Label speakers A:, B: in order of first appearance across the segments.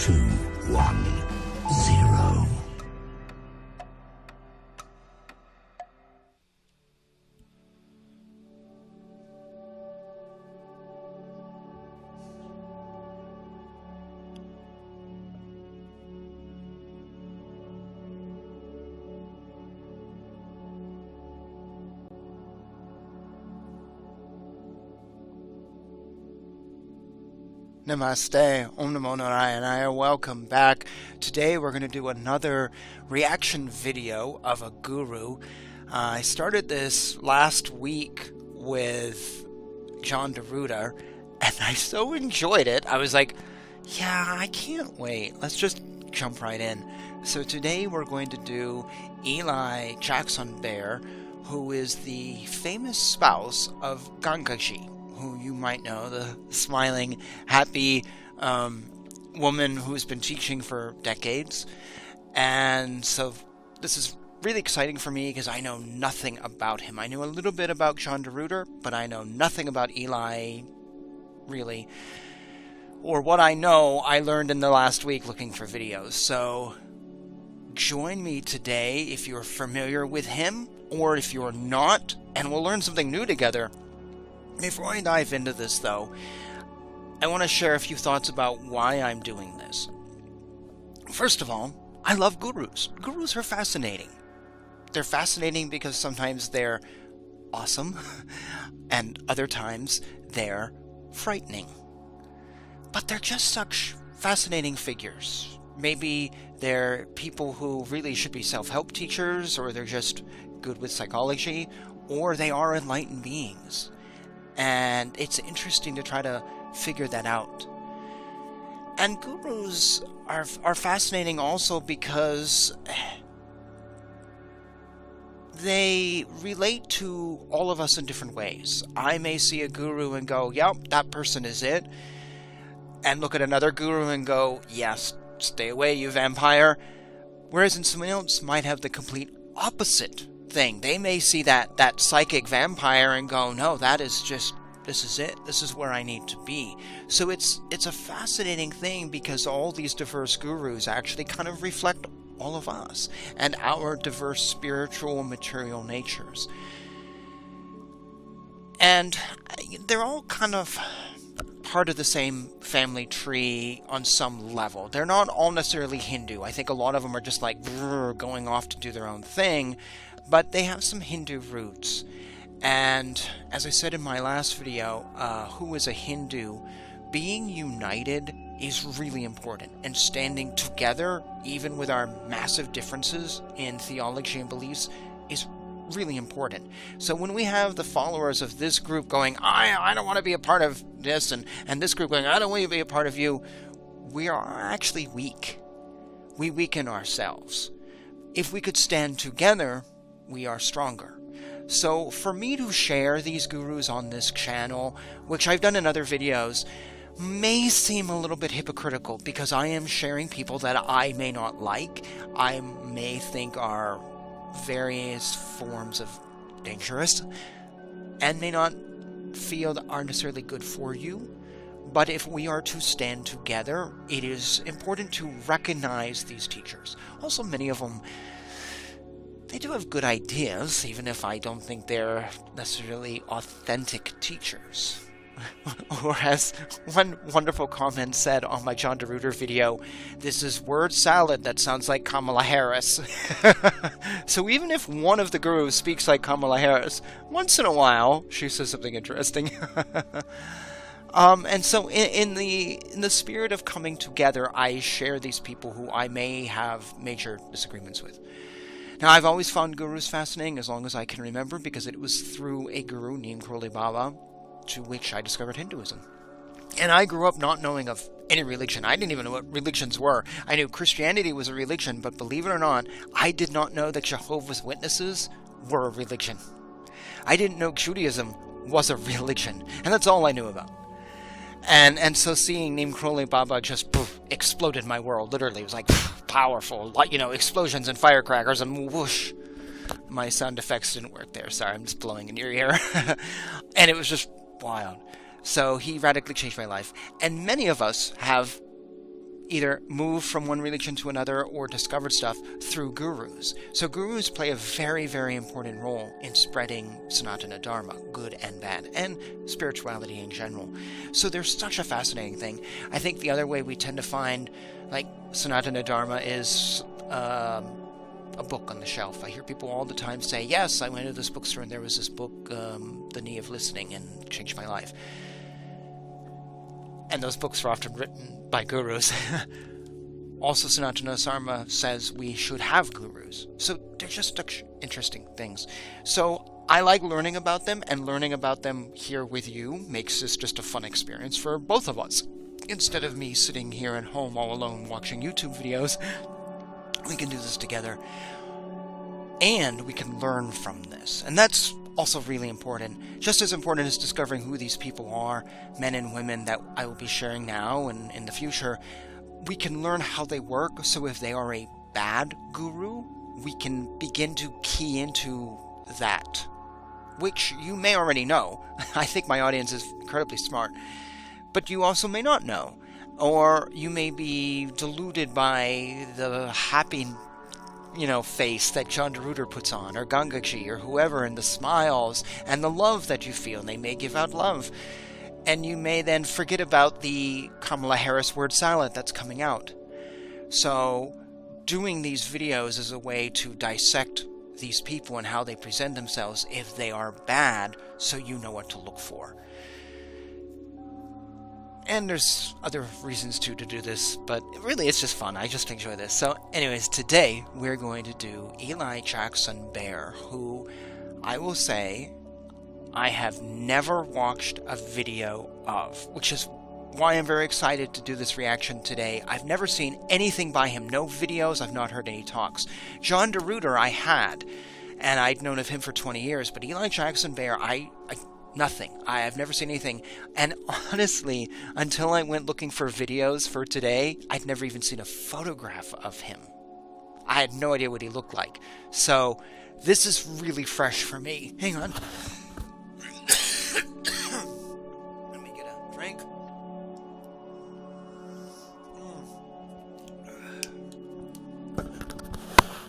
A: 2, 1, 0.
B: Namaste, Om Namo Narayana, welcome back. Today we're going to do another reaction video of a guru. I started this last week with John Daruda, and I so enjoyed it. I was like, yeah, I can't wait. Let's just jump right in. So today we're going to do Eli Jackson Bear, who is the famous spouse of Gangaji, who you might know, the smiling, happy woman who's been teaching for decades. And so this is really exciting for me because I know nothing about him. I knew a little bit about John Daruda, but I know nothing about Eli, really. Or what I know, I learned in the last week looking for videos. So join me today if you're familiar with him, or if you're not, and we'll learn something new together. Before I dive into this, though, I want to share a few thoughts about why I'm doing this. First of all, I love gurus. Gurus are fascinating. They're fascinating because sometimes they're awesome, and other times they're frightening. But they're just such fascinating figures. Maybe they're people who really should be self-help teachers, or they're just good with psychology, or they are enlightened beings. And it's interesting to try to figure that out. And gurus are fascinating also because they relate to all of us in different ways. I may see a guru and go, yep, that person is it. And look at another guru and go, yes, stay away, you vampire. Whereas someone else might have the complete opposite thing. They may see that psychic vampire and go, no, that is just, this is it. This is where I need to be. So it's a fascinating thing because all these diverse gurus actually kind of reflect all of us and our diverse spiritual and material natures. And they're all kind of part of the same family tree on some level. They're not all necessarily Hindu. I think a lot of them are just like going off to do their own thing, but they have some Hindu roots. And as I said in my last video, who is a Hindu, being united is really important, and standing together, even with our massive differences in theology and beliefs, is really important. So when we have the followers of this group going, I don't want to be a part of this, and this group going, I don't want to be a part of you, we are actually weak. We weaken ourselves. If we could stand together, we are stronger. So for me to share these gurus on this channel, which I've done in other videos, may seem a little bit hypocritical because I am sharing people that I may not like, I may think are various forms of dangerous, and may not feel that are necessarily good for you. But if we are to stand together, it is important to recognize these teachers. Also, many of them, they do have good ideas, even if I don't think they're necessarily authentic teachers. Or as one wonderful comment said on my John Daruda video, this is word salad that sounds like Kamala Harris. So even if one of the gurus speaks like Kamala Harris, once in a while she says something interesting. And so in the spirit of coming together, I share these people who I may have major disagreements with. Now, I've always found gurus fascinating as long as I can remember, because it was through a guru named Kroli Baba to which I discovered Hinduism. And I grew up not knowing of any religion. I didn't even know what religions were. I knew Christianity was a religion, but believe it or not, I did not know that Jehovah's Witnesses were a religion. I didn't know Judaism was a religion, and that's all I knew about. And so seeing Neem Karoli Baba just poof, exploded my world, literally. It was like powerful, like, you know, explosions and firecrackers and whoosh. My sound effects didn't work there. Sorry, I'm just blowing in your ear. And it was just wild. So he radically changed my life. And many of us have either moved from one religion to another or discovered stuff through gurus. So gurus play a very, very important role in spreading Sanatana Dharma, good and bad, and spirituality in general. So there's such a fascinating thing. I think the other way we tend to find, like, Sanatana Dharma is a book on the shelf. I hear people all the time say, yes, I went to this bookstore and there was this book, The Knee of Listening, and it changed my life. And those books are often written by gurus. Also, Sanatana Dharma says we should have gurus. So they're just such interesting things. So I like learning about them, and learning about them here with you makes this just a fun experience for both of us. Instead of me sitting here at home all alone watching YouTube videos, we can do this together. And we can learn from this. And that's also really important. Just as important as discovering who these people are, men and women that I will be sharing now and in the future, we can learn how they work, so if they are a bad guru, we can begin to key into that, which you may already know. I think my audience is incredibly smart, but you also may not know, or you may be deluded by the happy face that John DeRuiter puts on, or Gangaji, or whoever, and the smiles, and the love that you feel, and they may give out love. And you may then forget about the Kamala Harris word salad that's coming out. So, doing these videos is a way to dissect these people and how they present themselves if they are bad, so you know what to look for. And there's other reasons to do this, but really it's just fun. I just enjoy this. So anyways, today we're going to do Eli Jackson Bear, who I will say I have never watched a video of, which is why I'm very excited to do this reaction today. I've never seen anything by him, no videos, I've not heard any talks. John DeRuiter I had, and I'd known of him for 20 years, but Eli Jackson Bear, nothing. I have never seen anything. And honestly, until I went looking for videos for today, I'd never even seen a photograph of him. I had no idea what he looked like. So, this is really fresh for me. Hang on. Let me get a drink.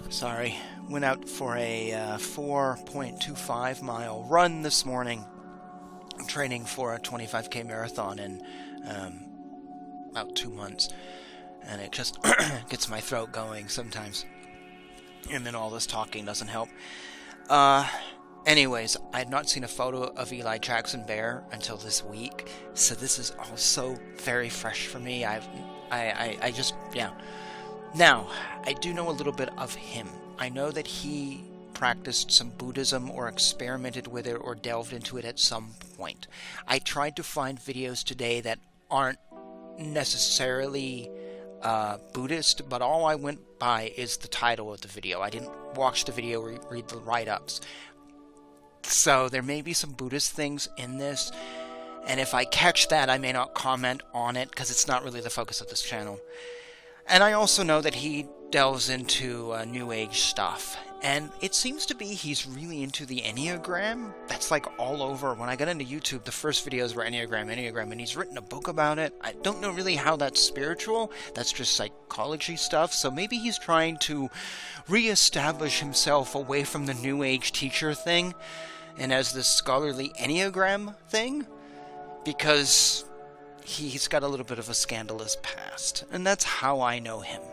B: Sorry. Went out for a 4.25 mile run this morning. Training for a 25k marathon in about 2 months, and it just gets my throat going sometimes, and then all this talking doesn't help. Anyways, I had not seen a photo of Eli Jackson Bear until this week, so this is also very fresh for me. I just Now, I do know a little bit of him. I know that he practiced some Buddhism or experimented with it or delved into it at some point. I tried to find videos today that aren't necessarily Buddhist, but all I went by is the title of the video. I didn't watch the video or read the write-ups. So there may be some Buddhist things in this, and if I catch that, I may not comment on it because it's not really the focus of this channel. And I also know that he delves into New Age stuff. And it seems to be he's really into the Enneagram. That's like all over. When I got into YouTube, the first videos were Enneagram, and he's written a book about it. I don't know really how that's spiritual. That's just psychology stuff. So maybe he's trying to reestablish himself away from the New Age teacher thing and as this scholarly Enneagram thing, because he's got a little bit of a scandalous past. And that's how I know him.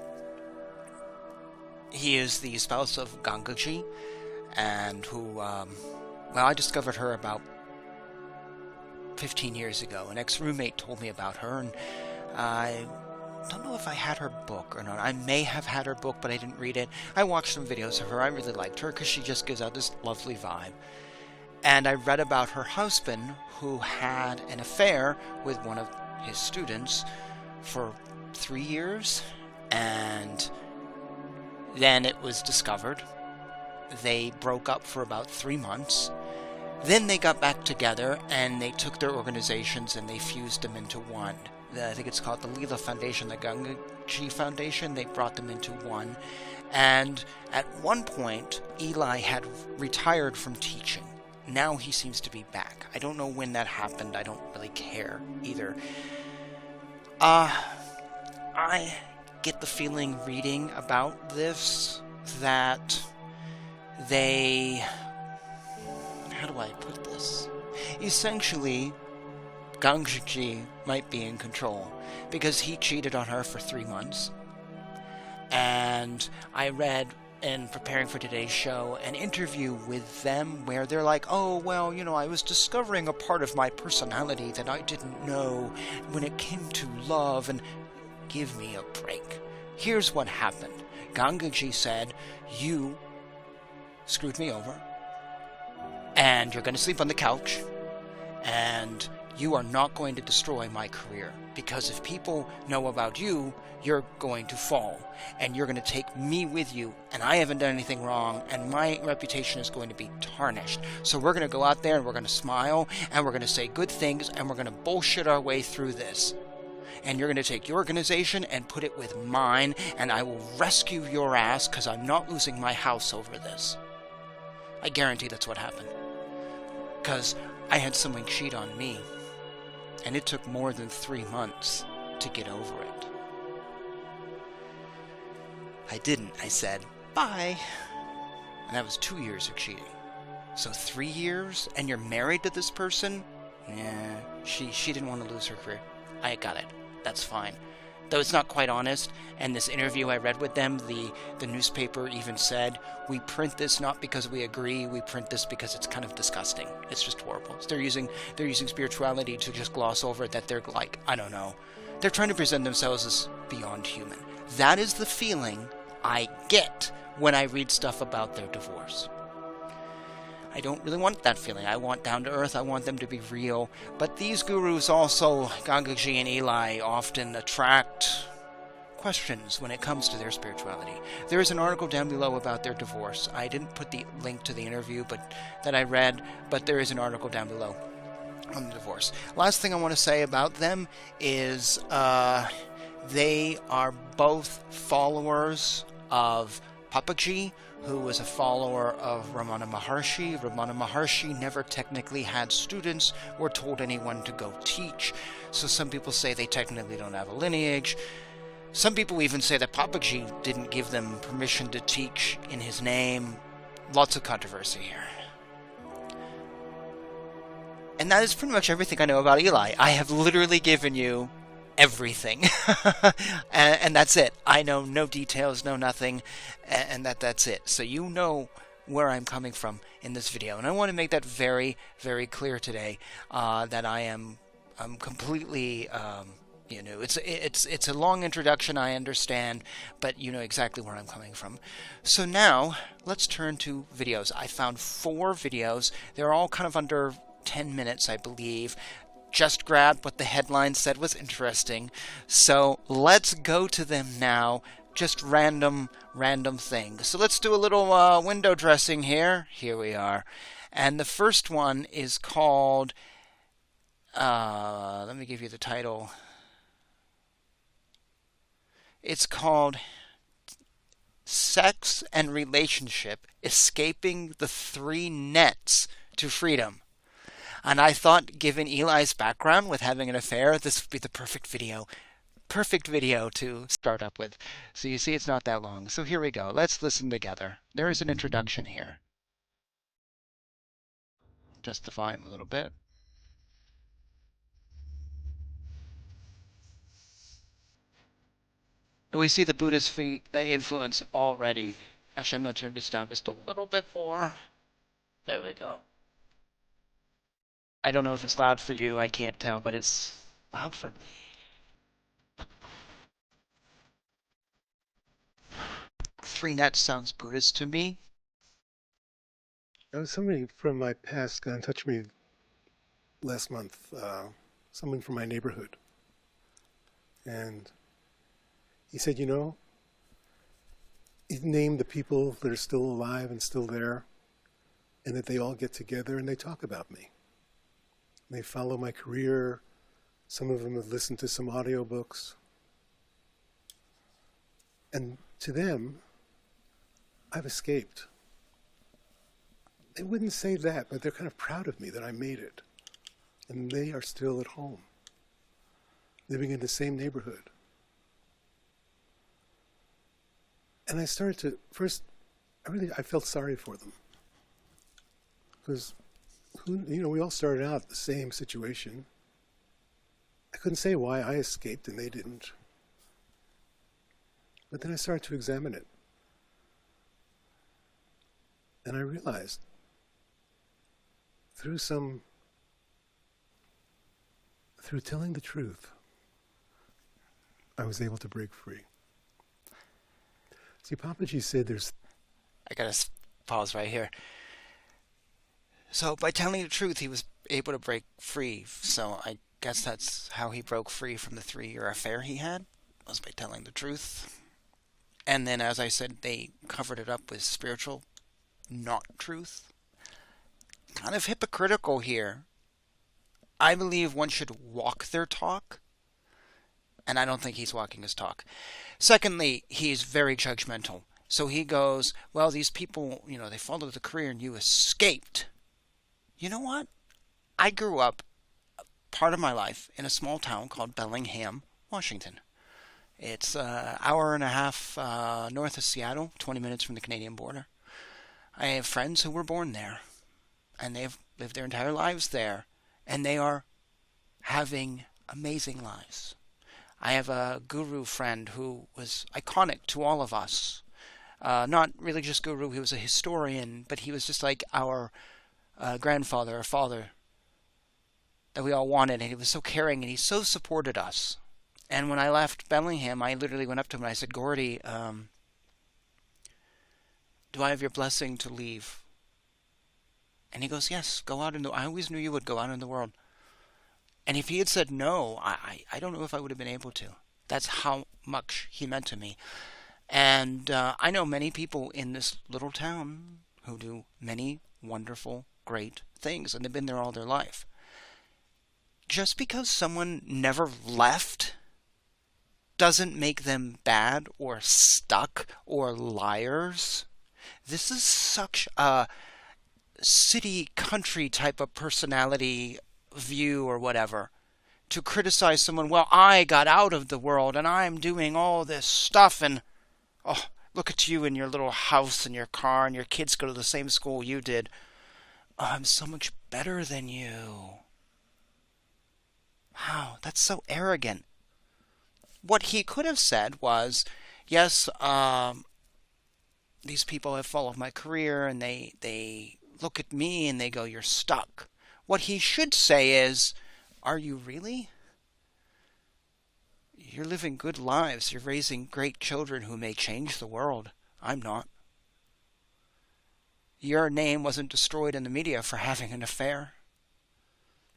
B: He is the spouse of Gangaji, and who, I discovered her about 15 years ago. An ex-roommate told me about her, and I don't know if I had her book or not. I may have had her book, but I didn't read it. I watched some videos of her. I really liked her because she just gives out this lovely vibe. And I read about her husband, who had an affair with one of his students for 3 years, and then it was discovered. They broke up for about 3 months. Then they got back together, and they took their organizations and they fused them into one. I think it's called the Leela Foundation, the Gangaji Foundation. They brought them into one. And at one point, Eli had retired from teaching. Now he seems to be back. I don't know when that happened. I don't really care either. I I get the feeling reading about this that they... how do I put this? Essentially, Gang Zhixi might be in control because he cheated on her for 3 months. And I read, in preparing for today's show, an interview with them where they're like, oh, well, you know, I was discovering a part of my personality that I didn't know when it came to love, and give me a break. Here's what happened. Gang Zhixi said, you screwed me over, and you're going to sleep on the couch, and you are not going to destroy my career, because if people know about you, you're going to fall, and you're going to take me with you, and I haven't done anything wrong, and my reputation is going to be tarnished. So we're going to go out there, and we're going to smile, and we're going to say good things, and we're going to bullshit our way through this. And you're going to take your organization and put it with mine, and I will rescue your ass, because I'm not losing my house over this. I guarantee that's what happened. Because I had someone cheat on me, and it took more than 3 months to get over it. I didn't. I said, bye. And that was 2 years of cheating. So 3 years, and you're married to this person? Yeah, she didn't want to lose her career. I got it. That's fine. Though it's not quite honest, and this interview I read with them, the newspaper even said, we print this not because we agree, we print this because it's kind of disgusting. It's just horrible. So they're using spirituality to just gloss over it, that they're like, I don't know. They're trying to present themselves as beyond human. That is the feeling I get when I read stuff about their divorce. I don't really want that feeling. I want down to earth. I want them to be real. But these gurus also, Gang Zhixi and Eli, often attract questions when it comes to their spirituality. There is an article down below about their divorce. I didn't put the link to the interview that I read, but there is an article down below on the divorce. Last thing I want to say about them is they are both followers of Papaji, who was a follower of Ramana Maharshi. Ramana Maharshi never technically had students or told anyone to go teach. So some people say they technically don't have a lineage. Some people even say that Papaji didn't give them permission to teach in his name. Lots of controversy here. And that is pretty much everything I know about Eli. I have literally given you everything. and that's it. I know no details, no nothing, and that's it. So you know where I'm coming from in this video. And I want to make that very, very clear today, that I'm completely... you know, it's a long introduction, I understand, but you know exactly where I'm coming from. So now, let's turn to videos. I found 4 videos. They're all kind of under 10 minutes, I believe. Just grabbed what the headline said was interesting. So let's go to them now. Just random things. So let's do a little window dressing here. Here we are. And the first one is called... let me give you the title. It's called Sex and Relationship, Escaping the 3 Nets to Freedom. And I thought, given Eli's background with having an affair, this would be the perfect video to start up with. So you see, it's not that long. So here we go. Let's listen together. There is an introduction here. Justify him a little bit. We see the Buddhist feet, they influence already. Actually, I'm going to turn this down just a little bit more. There we go. I don't know if it's loud for you, I can't tell, but it's loud for me. 3 nets sounds Buddhist to me.
C: Somebody from my past got in touch with me last month, someone from my neighborhood. And he said, you know, he named the people that are still alive and still there, and that they all get together and they talk about me. They follow my career. Some of them have listened to some audiobooks. And to them, I've escaped. They wouldn't say that, but they're kind of proud of me that I made it. And they are still at home, living in the same neighborhood. And I started to, first, I felt sorry for them. Because, we all started out the same situation. I couldn't say why I escaped and they didn't. But then I started to examine it. And I realized, through telling the truth, I was able to break free. See, Papaji said
B: I gotta pause right here. So by telling the truth, he was able to break free. So I guess that's how he broke free from the 3-year affair he had, was by telling the truth. And then, as I said, they covered it up with spiritual, not truth. Kind of hypocritical here. I believe one should walk their talk, and I don't think he's walking his talk. Secondly, he's very judgmental. So he goes, well, these people, they followed the career and you escaped. You know what? I grew up part of my life in a small town called Bellingham, Washington. It's an hour and a half north of Seattle, 20 minutes from the Canadian border. I have friends who were born there, and they've lived their entire lives there, and they are having amazing lives. I have a guru friend who was iconic to all of us. Not religious guru, he was a historian, but he was just like our grandfather or father that we all wanted, and he was so caring, and he so supported us. And when I left Bellingham, I literally went up to him and I said, Gordy, do I have your blessing to leave? And he goes, yes, go out I always knew you would go out in the world. And if he had said no, I don't know if I would have been able to. That's how much he meant to me. And I know many people in this little town who do many wonderful, great things, and they've been there all their life. Just because someone never left doesn't make them bad or stuck or liars. This is such a city-country type of personality view or whatever. To criticize someone, well, I got out of the world and I'm doing all this stuff and, oh, look at you in your little house and your car and your kids go to the same school you did. Oh, I'm so much better than you. Wow, that's so arrogant. What he could have said was, yes, these people have followed my career and they look at me and they go, you're stuck. What he should say is, are you really? You're living good lives. You're raising great children who may change the world. I'm not. Your name wasn't destroyed in the media for having an affair.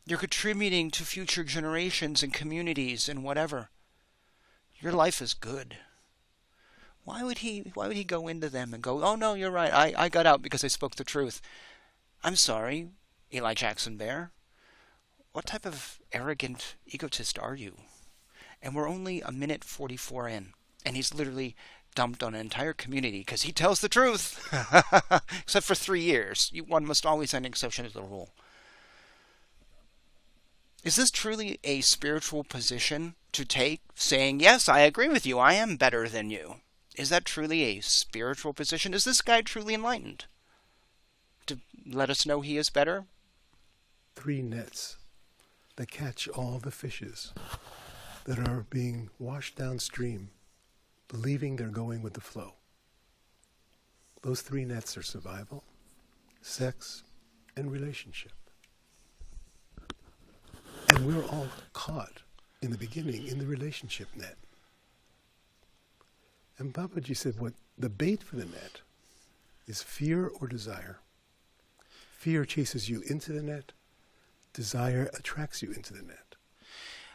B: You're contributing to future generations and communities and whatever. Your life is good. Why would he go into them and go, oh no, you're right, I got out because I spoke the truth. I'm sorry, Eli Jackson Bear. What type of arrogant egotist are you? And we're only a minute 44 in, and he's literally dumped on an entire community because he tells the truth. Except for 3 years. One must always have an exception to the rule. Is this truly a spiritual position to take, saying, yes, I agree with you, I am better than you? Is that truly a spiritual position? Is this guy truly enlightened? To let us know he is better?
C: 3 nets that catch all the fishes that are being washed downstream, believing they're going with the flow. Those 3 nets are survival, sex, and relationship. And we're all caught in the beginning in the relationship net. And Babaji said what the bait for the net is fear or desire. Fear chases you into the net. Desire attracts you into the net.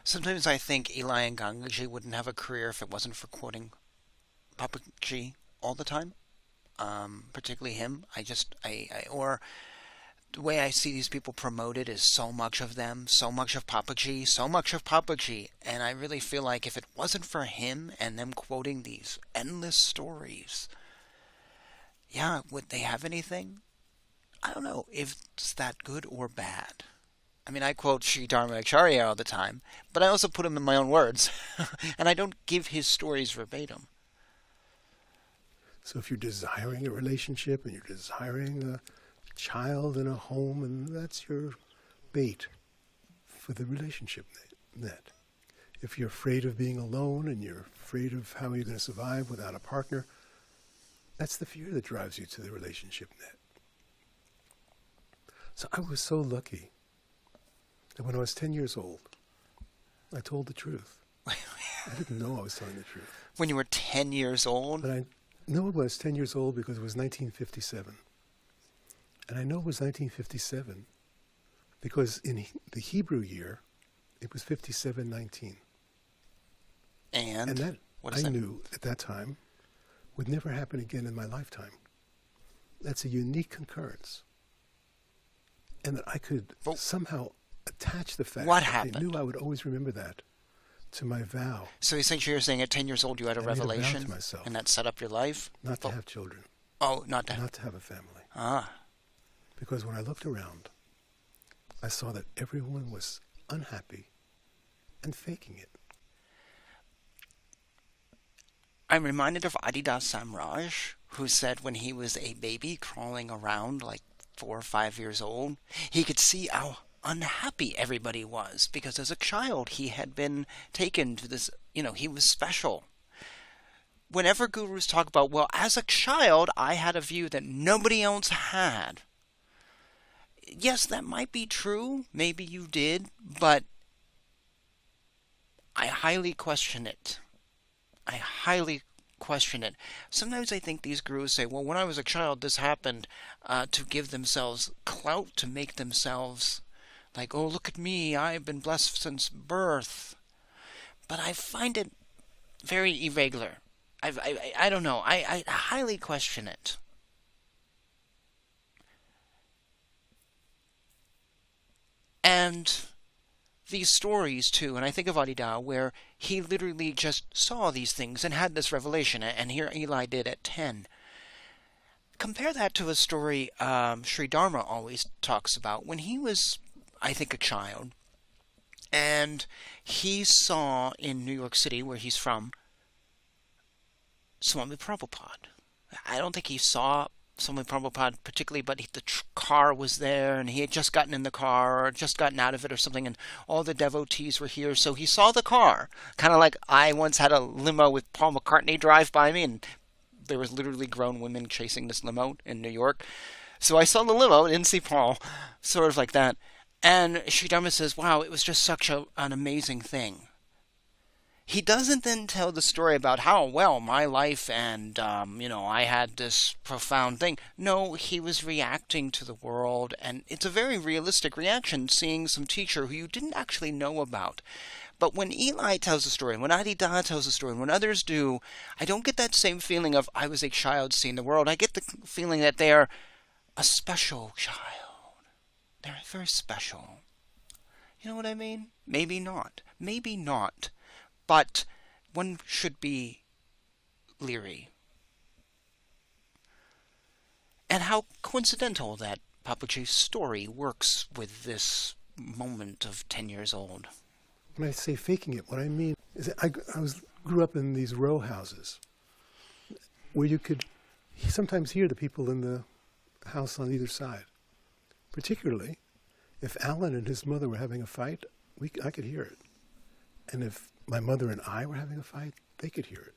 B: Sometimes I think Eli and Gangaji wouldn't have a career if it wasn't for quoting Papaji all the time. Particularly him. Or the way I see these people promoted is so much of them, so much of Papaji, so much of Papaji. And I really feel like if it wasn't for him and them quoting these endless stories, yeah, would they have anything? I don't know if it's that good or bad. I mean, I quote Sri Dharma Acharya all the time, but I also put him in my own words. And I don't give his stories verbatim.
C: So if you're desiring a relationship and you're desiring a child and a home, and that's your bait for the relationship net. If you're afraid of being alone and you're afraid of how you're going to survive without a partner, that's the fear that drives you to the relationship net. So I was so lucky that when I was 10 years old, I told the truth. I didn't know I was telling the truth.
B: When you were 10 years old?
C: But I know it was 10 years old because it was 1957. And I know it was 1957 because in the Hebrew year, it was 5719.
B: And
C: that
B: what does
C: I
B: that
C: knew at that time would never happen again in my lifetime. That's a unique concurrence. And that I could somehow attach the fact
B: what
C: that
B: happened?
C: I knew I would always remember that to my vow.
B: So essentially you're saying at 10 years old you had a revelation
C: to myself,
B: and that set up your life?
C: Not to have children.
B: Oh, not to
C: have a family.
B: Ah.
C: Because when I looked around, I saw that everyone was unhappy and faking it.
B: I'm reminded of Adidas Samraj, who said when he was a baby crawling around like 4 or 5 years old, he could see how unhappy everybody was because as a child he had been taken to this, he was special. Whenever gurus talk about, well, as a child I had a view that nobody else had. Yes, that might be true. Maybe you did, but I highly question it. I highly question it. Sometimes I think these gurus say, well, when I was a child, this happened to give themselves clout, to make themselves like, oh, look at me, I've been blessed since birth. But I find it very irregular. I don't know. I highly question it. And these stories, too, and I think of Adida, where he literally just saw these things and had this revelation, and here Eli did at 10. Compare that to a story Sri Dharma always talks about when he was, I think, a child, and he saw in New York City, where he's from, Swami Prabhupada. I don't think he saw Swami Prabhupada particularly, but the car was there, and he had just gotten in the car, or just gotten out of it or something, and all the devotees were here, so he saw the car. Kind of like I once had a limo with Paul McCartney drive by me, and there was literally grown women chasing this limo in New York. So I saw the limo, didn't see Paul, sort of like that. And Sri Dharma says, wow, it was just such an amazing thing. He doesn't then tell the story about how, well, my life and, I had this profound thing. No, he was reacting to the world, and it's a very realistic reaction, seeing some teacher who you didn't actually know about. But when Eli tells the story, and when Adida tells the story, and when others do, I don't get that same feeling of, I was a child seeing the world. I get the feeling that they're a special child. They're very special. You know what I mean? Maybe not. Maybe not. But one should be leery. And how coincidental that Papaji's story works with this moment of 10 years old.
C: When I say faking it, what I mean is that I grew up in these row houses where you could sometimes hear the people in the house on either side. Particularly if Alan and his mother were having a fight, I could hear it. And if my mother and I were having a fight, they could hear it.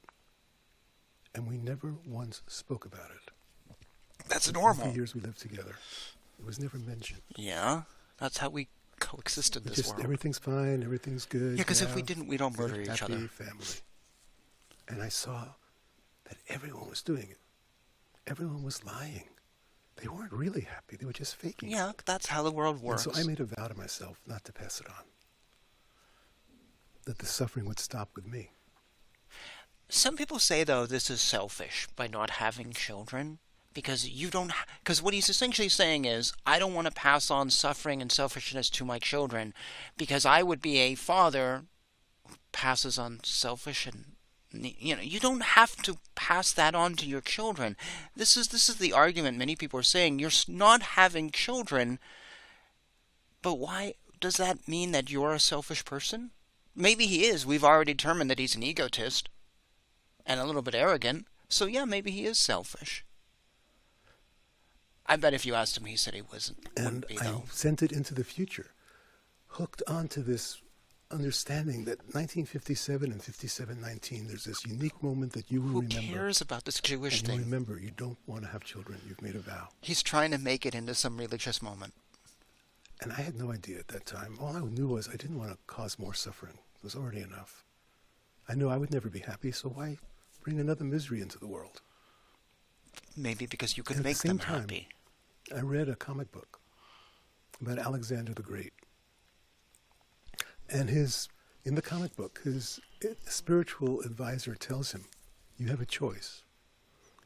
C: And we never once spoke about it.
B: That's normal.
C: For years we lived together. It was never mentioned.
B: Yeah, that's how we coexist in this world.
C: Everything's fine, everything's good.
B: Yeah, because if we didn't, we don't murder each other.
C: Family. And I saw that everyone was doing it. Everyone was lying. They weren't really happy. They were just faking it.
B: Yeah, that's how the world works.
C: And so I made a vow to myself not to pass it on. That the suffering would stop with me.
B: Some people say, though, this is selfish by not having children. Because because what he's essentially saying is, I don't want to pass on suffering and selfishness to my children, because I would be a father who passes on selfish and, you don't have to pass that on to your children. This is the argument many people are saying. You're not having children, but why does that mean that you're a selfish person? Maybe he is. We've already determined that he's an egotist and a little bit arrogant. So yeah, maybe he is selfish. I bet if you asked him, he said he wouldn't
C: And
B: be,
C: I
B: though.
C: sent it into the future, hooked onto this understanding that 1957 and 5719, there's this unique moment that you will
B: Who
C: remember.
B: cares about this Jewish
C: And you
B: thing?
C: remember, you don't want to have children. You've made a vow.
B: He's trying to make it into some religious moment.
C: And I had no idea at that time. All I knew was I didn't want to cause more suffering. It was already enough. I knew I would never be happy, so why bring another misery into the world?
B: Maybe because you could
C: And at
B: make
C: the same
B: them
C: time,
B: happy.
C: I read a comic book about Alexander the Great. And in the comic book, his spiritual advisor tells him, you have a choice.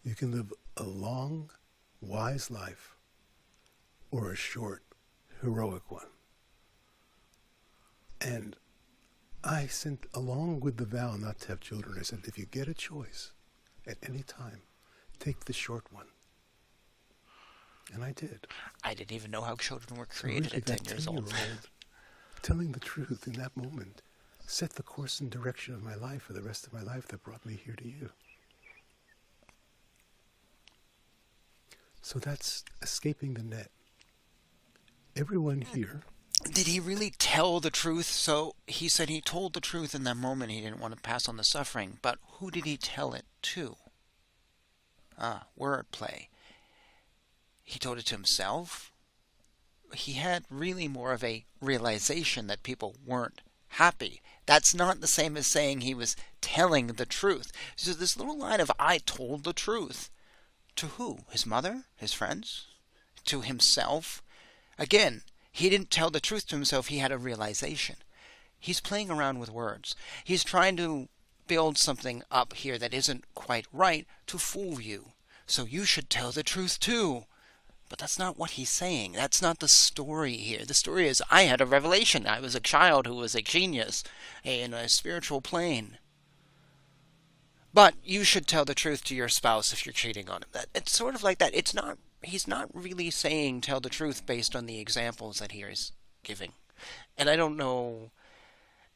C: You can live a long, wise life or a short, heroic one. And I sent, along with the vow not to have children, I said, if you get a choice at any time, take the short one. And I did.
B: I didn't even know how children were
C: So
B: created
C: really
B: at 10 years old.
C: 10-year-old telling the truth in that moment set the course and direction of my life for the rest of my life that brought me here to you. So that's escaping the net. Everyone here.
B: Did he really tell the truth? So he said he told the truth in that moment. He didn't want to pass on the suffering. But who did he tell it to? Wordplay. He told it to himself. He had really more of a realization that people weren't happy. That's not the same as saying he was telling the truth. So this little line of I told the truth. To who? His mother? His friends? To himself? Again, he didn't tell the truth to himself. He had a realization. He's playing around with words. He's trying to build something up here that isn't quite right to fool you. So you should tell the truth too. But that's not what he's saying. That's not the story here. The story is, I had a revelation. I was a child who was a genius in a spiritual plane. But you should tell the truth to your spouse if you're cheating on him. It's sort of like that. He's not really saying tell the truth based on the examples that he is giving. And I don't know.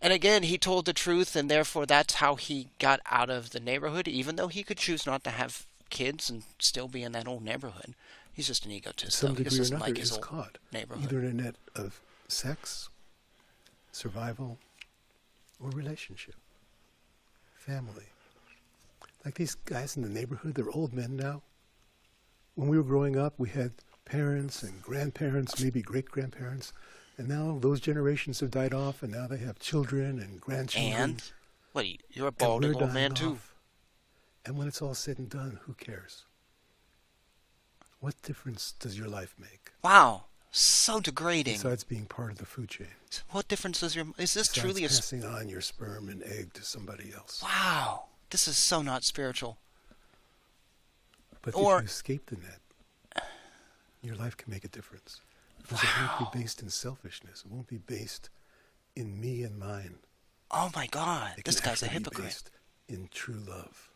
B: And again, he told the truth, and therefore that's how he got out of the neighborhood, even though he could choose not to have kids and still be in that old neighborhood. He's just an egotist.
C: Some
B: He
C: degree or
B: doesn't
C: another
B: like his
C: is
B: old
C: caught,
B: neighborhood.
C: either in a net of sex, survival, or relationship, family. Like these guys in the neighborhood, they're old men now. When we were growing up, we had parents and grandparents, maybe great-grandparents, and now those generations have died off, and now they have children and grandchildren.
B: And? What, you're a
C: And
B: balding
C: we're
B: old man
C: dying
B: too.
C: off. And when it's all said and done, who cares? What difference does your life make?
B: Wow, so degrading.
C: Besides being part of the food chain.
B: What difference does your... Is this
C: Besides
B: truly a...
C: passing on your sperm and egg to somebody else.
B: Wow, this is so not spiritual.
C: But
B: Or-
C: if you escape the net, your life can make a difference. Because it won't be based in selfishness. It won't be based in me and mine.
B: Oh my God,
C: It
B: this
C: can
B: guy's a
C: actually be
B: hypocrite.
C: based in true love.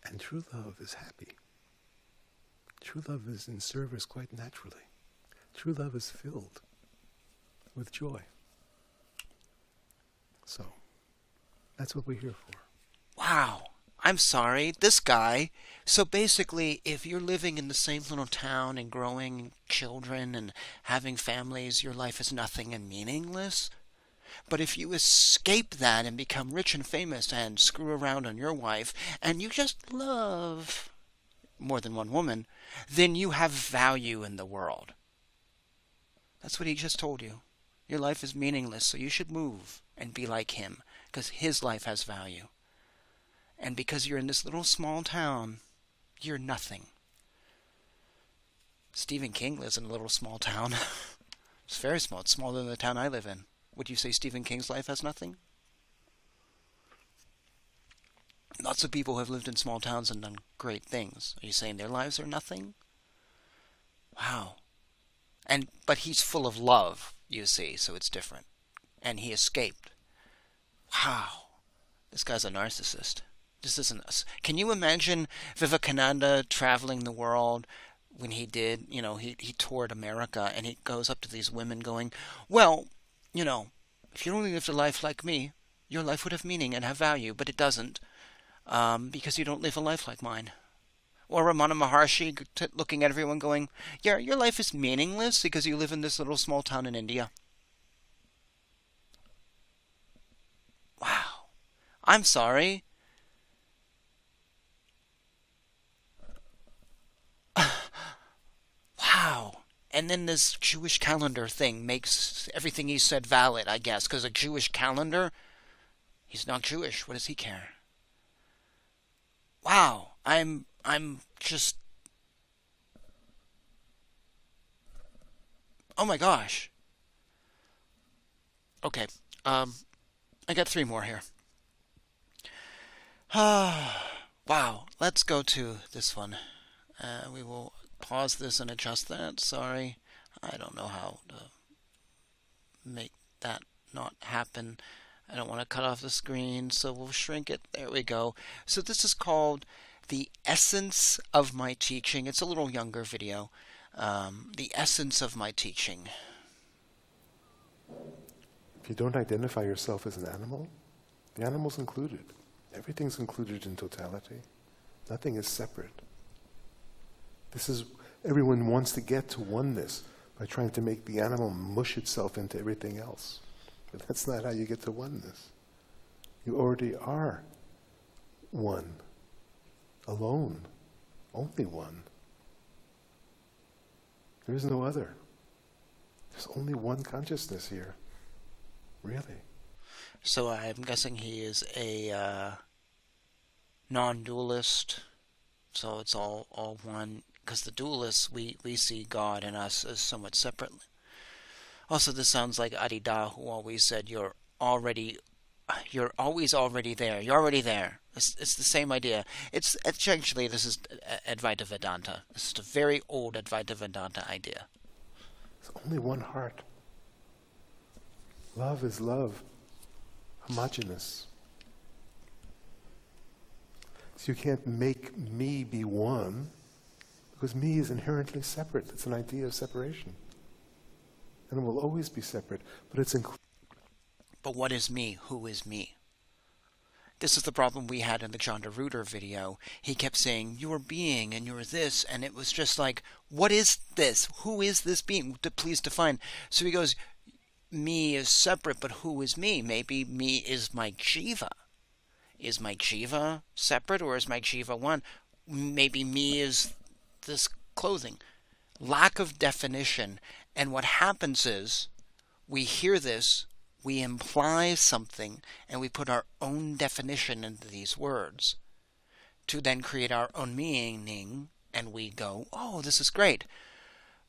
C: And true love is happy. True love is in service quite naturally. True love is filled with joy. So, that's what we're here for.
B: Wow, I'm sorry, this guy... So basically, if you're living in the same little town and growing children and having families, your life is nothing and meaningless. But if you escape that and become rich and famous and screw around on your wife, and you just love more than one woman, then you have value in the world. That's what he just told you. Your life is meaningless, so you should move and be like him, because his life has value. And because you're in this little small town, you're nothing. Stephen King lives in a little small town. It's very small. It's smaller than the town I live in. Would you say Stephen King's life has nothing? Lots of people have lived in small towns and done great things. Are you saying their lives are nothing? Wow. But he's full of love, you see, so it's different. And he escaped. Wow. This guy's a narcissist. This isn't us. Can you imagine Vivekananda traveling the world when he did, he toured America, and he goes up to these women going, well, if you only lived a life like me, your life would have meaning and have value, but it doesn't. because you don't live a life like mine. Or Ramana Maharshi looking at everyone going, yeah, your life is meaningless because you live in this little small town in India. Wow. I'm sorry. Wow. And then this Jewish calendar thing makes everything he said valid, I guess, because a Jewish calendar, he's not Jewish. What does he care? Wow. I'm just... Oh my gosh. Okay. I got 3 more here. Wow. Let's go to this one. We will pause this and adjust that. Sorry. I don't know how to make that not happen. I don't want to cut off the screen, so we'll shrink it. There we go. So this is called The Essence of My Teaching. It's a little younger video. The Essence of My Teaching.
C: If you don't identify yourself as an animal, the animal's included. Everything's included in totality. Nothing is separate. This is, everyone wants to get to oneness by trying to make the animal mush itself into everything else. But that's not how you get to oneness. You already are one, alone, only one. There is no other. There's only one consciousness here. Really.
B: So I'm guessing he is a non-dualist. So it's all one. Because the dualists, we see God and us as somewhat separately. Also, this sounds like Adida, who always said, you're always already there. You're already there. It's the same idea. It's actually, this is Advaita Vedanta. This is a very old Advaita Vedanta idea.
C: There's only one heart. Love is love. Homogeneous. So you can't make me be one, because me is inherently separate. It's an idea of separation. And it will always be separate, but it's included.
B: But what is me? Who is me? This is the problem we had in the Chandraruder video. He kept saying, you're being and you're this, and it was just like, what is this? Who is this being? Please define. So he goes, me is separate, but who is me? Maybe me is my jiva. Is my jiva separate, or is my jiva one? Maybe me is this clothing. Lack of definition. And what happens is, we hear this, we imply something, and we put our own definition into these words to then create our own meaning, and we go, oh, this is great.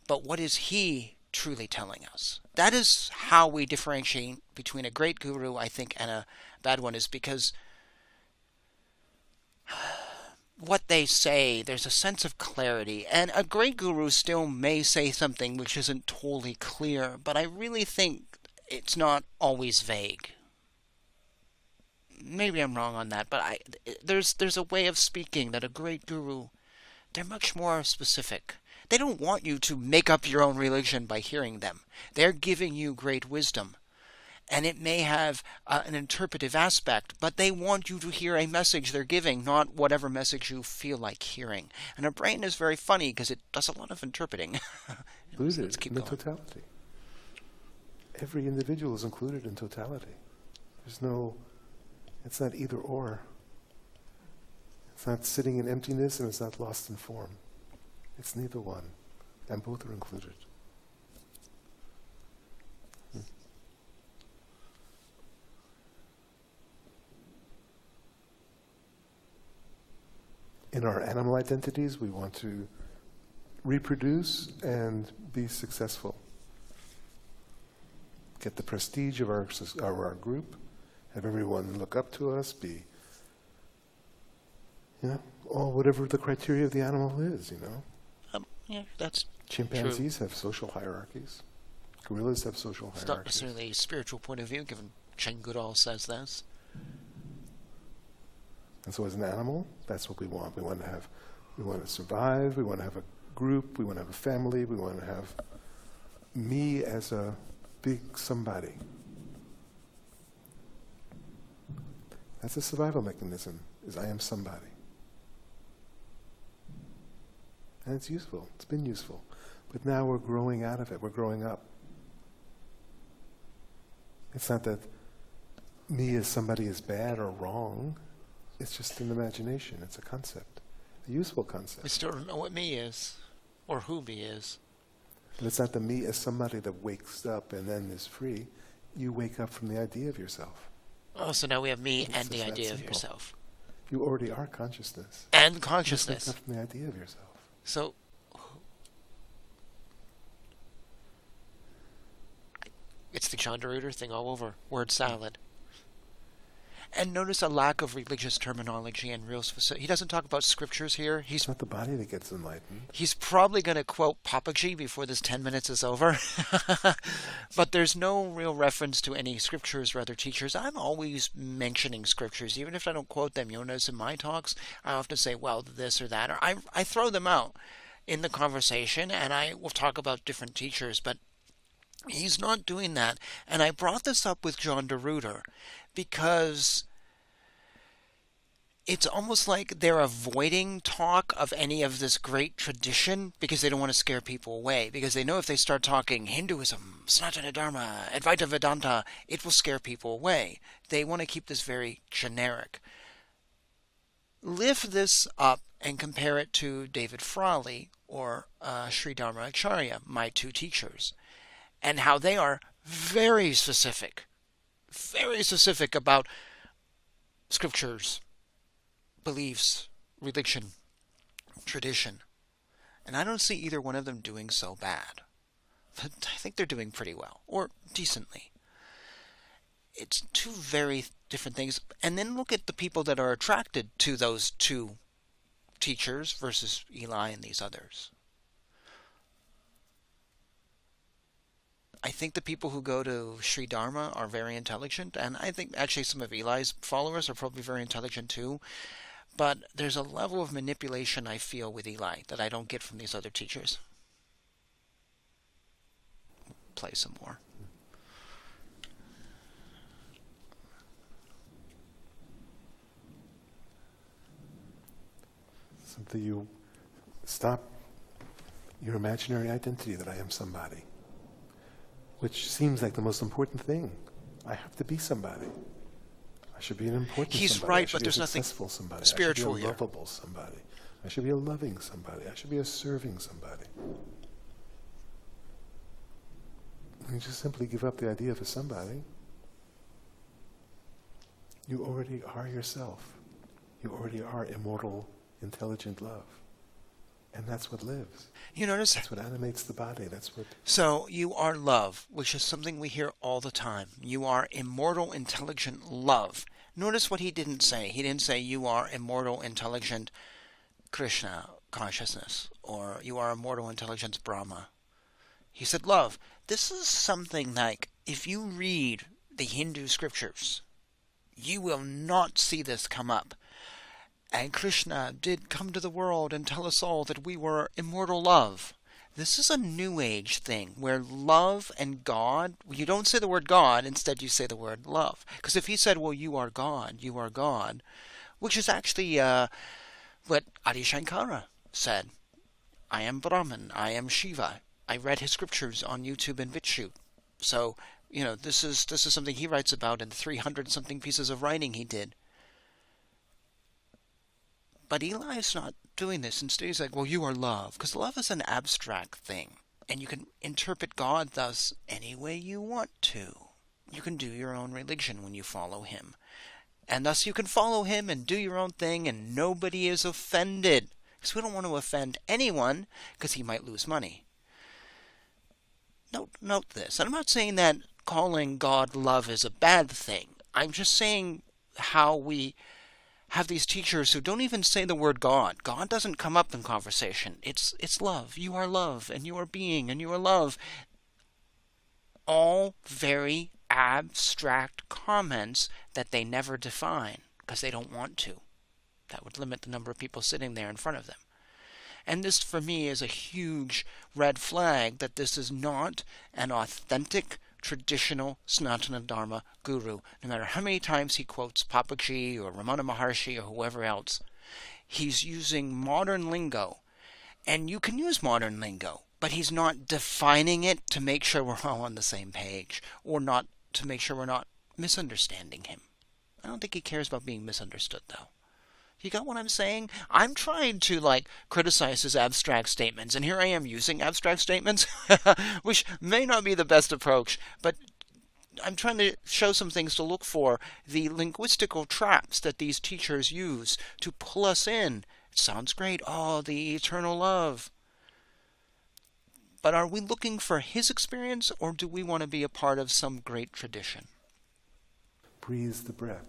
B: But what is he truly telling us? That is how we differentiate between a great guru, I think, and a bad one, is because what they say, there's a sense of clarity. And a great guru still may say something which isn't totally clear, but I really think it's not always vague. Maybe I'm wrong on that, but there's a way of speaking that a great guru, they're much more specific. They don't want you to make up your own religion by hearing them. They're giving you great wisdom. And it may have an interpretive aspect, but they want you to hear a message they're giving, not whatever message you feel like hearing. And our brain is very funny because it does a lot of interpreting.
C: Included in the totality. Every individual is included in totality. It's not either or. It's not sitting in emptiness and it's not lost in form. It's neither one. And both are included. In our animal identities, we want to reproduce and be successful. Get the prestige of our group, have everyone look up to us, be, whatever the criteria of the animal is,
B: Yeah, that's
C: Chimpanzees have social hierarchies. Gorillas have social hierarchies.
B: It's not necessarily a spiritual point of view, given Chen Goodall says this.
C: And so as an animal, that's what we want. We want to survive, we want to have a group, we want to have a family, we want to have me as a big somebody. That's a survival mechanism. is I am somebody. And it's useful. It's been useful. But now we're growing out of it. We're growing up. It's not that me as somebody is bad or wrong. It's just an imagination. It's a concept. A useful concept.
B: We still don't know what me is, or who me is.
C: But it's not the me as somebody that wakes up and then is free. You wake up from the idea of yourself.
B: Oh, so now we have me
C: It's
B: and the
C: just that
B: idea of
C: simple.
B: yourself.
C: You already are consciousness.
B: And
C: You
B: consciousness.
C: wake up from the idea of yourself.
B: So, it's the John DeRuiter thing all over. Word salad. And notice a lack of religious terminology and real specific. He doesn't talk about scriptures here.
C: It's not the body that gets enlightened.
B: He's probably going to quote Papaji before this 10 minutes is over. But there's no real reference to any scriptures or other teachers. I'm always mentioning scriptures, even if I don't quote them. You'll notice in my talks, I often say, well, this or that. Or I throw them out in the conversation, and I will talk about different teachers. But he's not doing that. And I brought this up with John DeRuiter because it's almost like they're avoiding talk of any of this great tradition because they don't want to scare people away. Because they know if they start talking Hinduism, Sanatana Dharma, Advaita Vedanta, it will scare people away. They want to keep this very generic. Lift this up and compare it to David Frawley or Sri Dharma Acharya, my two teachers, and how they are very specific about scriptures, beliefs, religion, tradition. And I don't see either one of them doing so bad. But I think they're doing pretty well, or decently. It's two very different things. And then look at the people that are attracted to those two teachers versus Eli and these others. I think the people who go to Sri Dharma are very intelligent, and I think actually some of Eli's followers are probably very intelligent too. But there's a level of manipulation I feel with Eli that I don't get from these other teachers. Play some more.
C: Something you stop your imaginary identity that I am somebody, which seems like the most important thing. I have to be somebody. I should be an important
B: He's
C: somebody.
B: right,
C: I should
B: but
C: be
B: there's
C: a
B: nothing
C: successful somebody.
B: spiritual
C: I should be
B: here.
C: a lovable somebody. I should be a loving somebody. I should be a serving somebody. You just simply give up the idea of a somebody. You already are yourself. You already are immortal, intelligent love. And that's what lives.
B: You notice?
C: That's what animates the body. That's what...
B: So, you are love, which is something we hear all the time. You are immortal, intelligent love. Notice what he didn't say. He didn't say you are immortal, intelligent Krishna consciousness, or you are immortal, intelligent Brahma. He said love. This is something like, if you read the Hindu scriptures, you will not see this come up. And Krishna did come to the world and tell us all that we were immortal love. This is a New Age thing, where love and God, you don't say the word God, instead you say the word love. Because if he said, well, you are God, which is actually what Adi Shankara said. I am Brahman, I am Shiva. I read his scriptures on YouTube and BitChute. So, this is something he writes about in the 300-something pieces of writing he did. But Eli is not doing this. Instead, he's like, well, you are love. Because love is an abstract thing. And you can interpret God thus any way you want to. You can do your own religion when you follow him. And thus you can follow him and do your own thing, and nobody is offended. Because we don't want to offend anyone, because he might lose money. Note this. I'm not saying that calling God love is a bad thing. I'm just saying how we have these teachers who don't even say the word God. God doesn't come up in conversation. It's love. You are love, and you are being, and you are love. All very abstract comments that they never define, because they don't want to. That would limit the number of people sitting there in front of them. And this, for me, is a huge red flag that this is not an authentic traditional Sanatana Dharma guru. No matter how many times he quotes Papaji or Ramana Maharshi or whoever else, he's using modern lingo. And you can use modern lingo, but he's not defining it to make sure we're all on the same page, or not to make sure we're not misunderstanding him. I don't think he cares about being misunderstood, though. You got what I'm saying? I'm trying to, criticize his abstract statements, and here I am using abstract statements, which may not be the best approach, but I'm trying to show some things to look for, the linguistical traps that these teachers use to pull us in. It sounds great. Oh, the eternal love. But are we looking for his experience, or do we want to be a part of some great tradition?
C: Breathes the breath.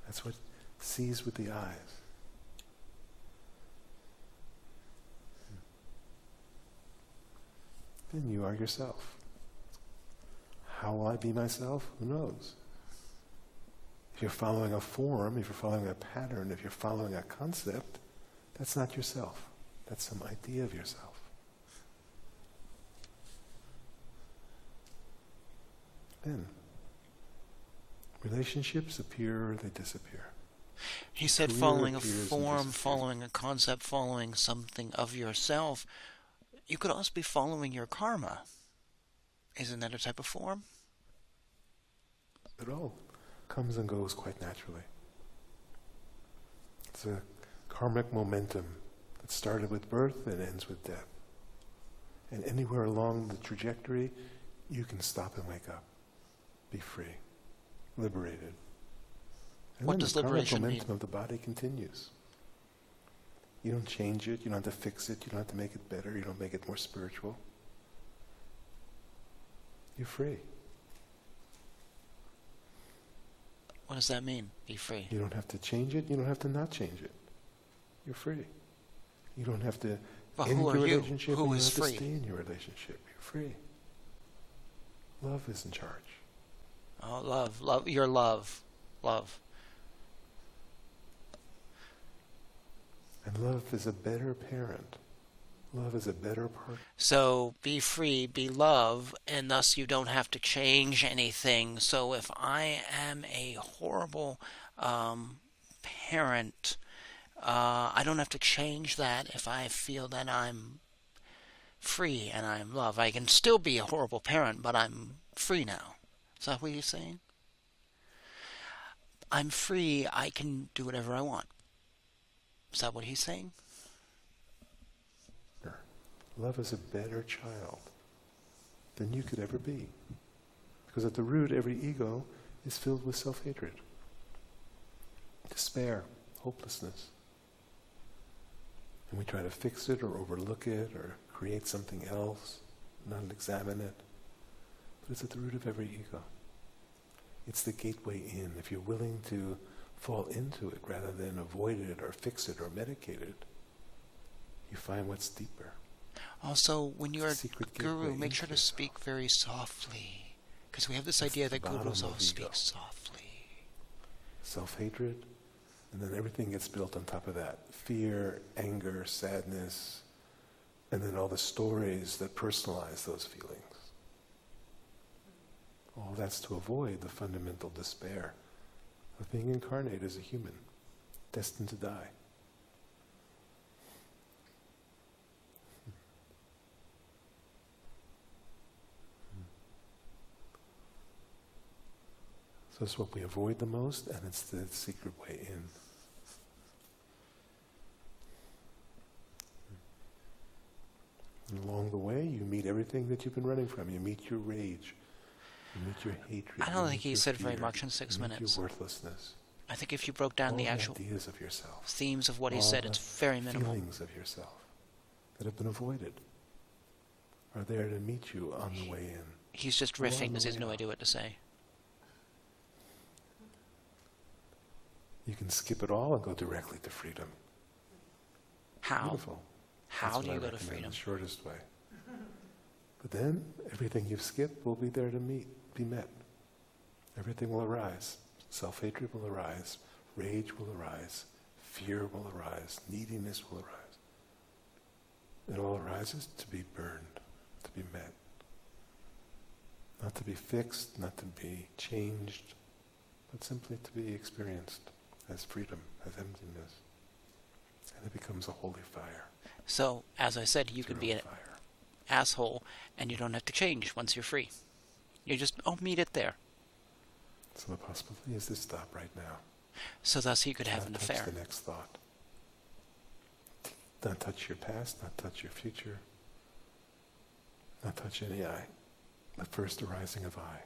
C: That's what sees with the eyes. Then you are yourself. How will I be myself? Who knows? If you're following a form, if you're following a pattern, if you're following a concept, that's not yourself. That's some idea of yourself. Then, relationships appear, they disappear.
B: He said
C: Career
B: following a
C: appears and
B: form,
C: disappears.
B: following a concept, following something of yourself. You could also be following your karma. Isn't that a type of form?
C: It all comes and goes quite naturally. It's a karmic momentum that started with birth and ends with death. And anywhere along the trajectory, you can stop and wake up. Be free. Liberated. And
B: What
C: then
B: does
C: the karmic
B: liberation
C: momentum
B: mean?
C: of the body continues. You don't change it, you don't have to fix it, you don't have to make it better, you don't make it more spiritual. You're free.
B: What does that mean? Be free.
C: You don't have to change it, you don't have to not change it. You're free. You don't have to
B: But
C: end
B: who
C: your
B: are you?
C: relationship,
B: Who
C: and you
B: is
C: don't have to
B: free?
C: stay in your relationship. You're free. Love is in charge.
B: Oh, love, your love.
C: And love is a better parent. Love is a better partner.
B: So be free, be love, and thus you don't have to change anything. So if I am a horrible parent, I don't have to change that if I feel that I'm free and I'm love. I can still be a horrible parent, but I'm free now. Is that what you're saying? I'm free, I can do whatever I want. Is that what he's saying?
C: Love is a better child than you could ever be. Because at the root, every ego is filled with self-hatred, despair, hopelessness. And we try to fix it or overlook it or create something else, not examine it. But it's at the root of every ego. It's the gateway in. If you're willing to fall into it rather than avoid it or fix it or medicate it, you find what's deeper.
B: Also, when you're a
C: Secret
B: guru,
C: gateway
B: make sure to
C: into
B: speak very softly. Because we have this
C: That's
B: idea
C: the
B: that gurus
C: bottom
B: all
C: of
B: speak
C: ego.
B: softly.
C: Self-hatred, and then everything gets built on top of that. Fear, anger, sadness, and then all the stories that personalize those feelings. All that's to avoid the fundamental despair of being incarnate as a human, destined to die. So it's what we avoid the most, and it's the secret way in. And along the way, you meet everything that you've been running from. You meet your rage. You meet your hatred.
B: I don't
C: you
B: think
C: meet
B: he
C: your
B: said very
C: fear,
B: much in 6
C: you meet
B: minutes.
C: your worthlessness.
B: I think if you broke down
C: All
B: the actual
C: ideas of yourself.
B: themes of what he
C: all
B: said,
C: the
B: it's very minimal.
C: feelings of yourself that have been avoided are there to meet you on the way in.
B: He's just
C: Or on
B: riffing
C: the
B: because he has
C: way
B: no
C: out.
B: idea what to say.
C: You can skip it all and go directly to freedom.
B: How?
C: Beautiful.
B: How
C: That's
B: do
C: what
B: you
C: I
B: go to
C: recommend,
B: freedom?
C: the shortest way. But then, everything you've skipped will be there to be met. Everything will arise. Self-hatred will arise. Rage will arise. Fear will arise. Neediness will arise. It all arises to be burned, to be met. Not to be fixed, not to be changed, but simply to be experienced as freedom, as emptiness. And it becomes a holy fire.
B: So, as I said, you could be an
C: Fire.
B: asshole and you don't have to change once you're free. You just, meet it there.
C: So the possibility is to stop right now.
B: So thus he could have an
C: Not
B: affair.
C: touch the next thought. Not touch your past, not touch your future. Not touch any I. The first arising of I.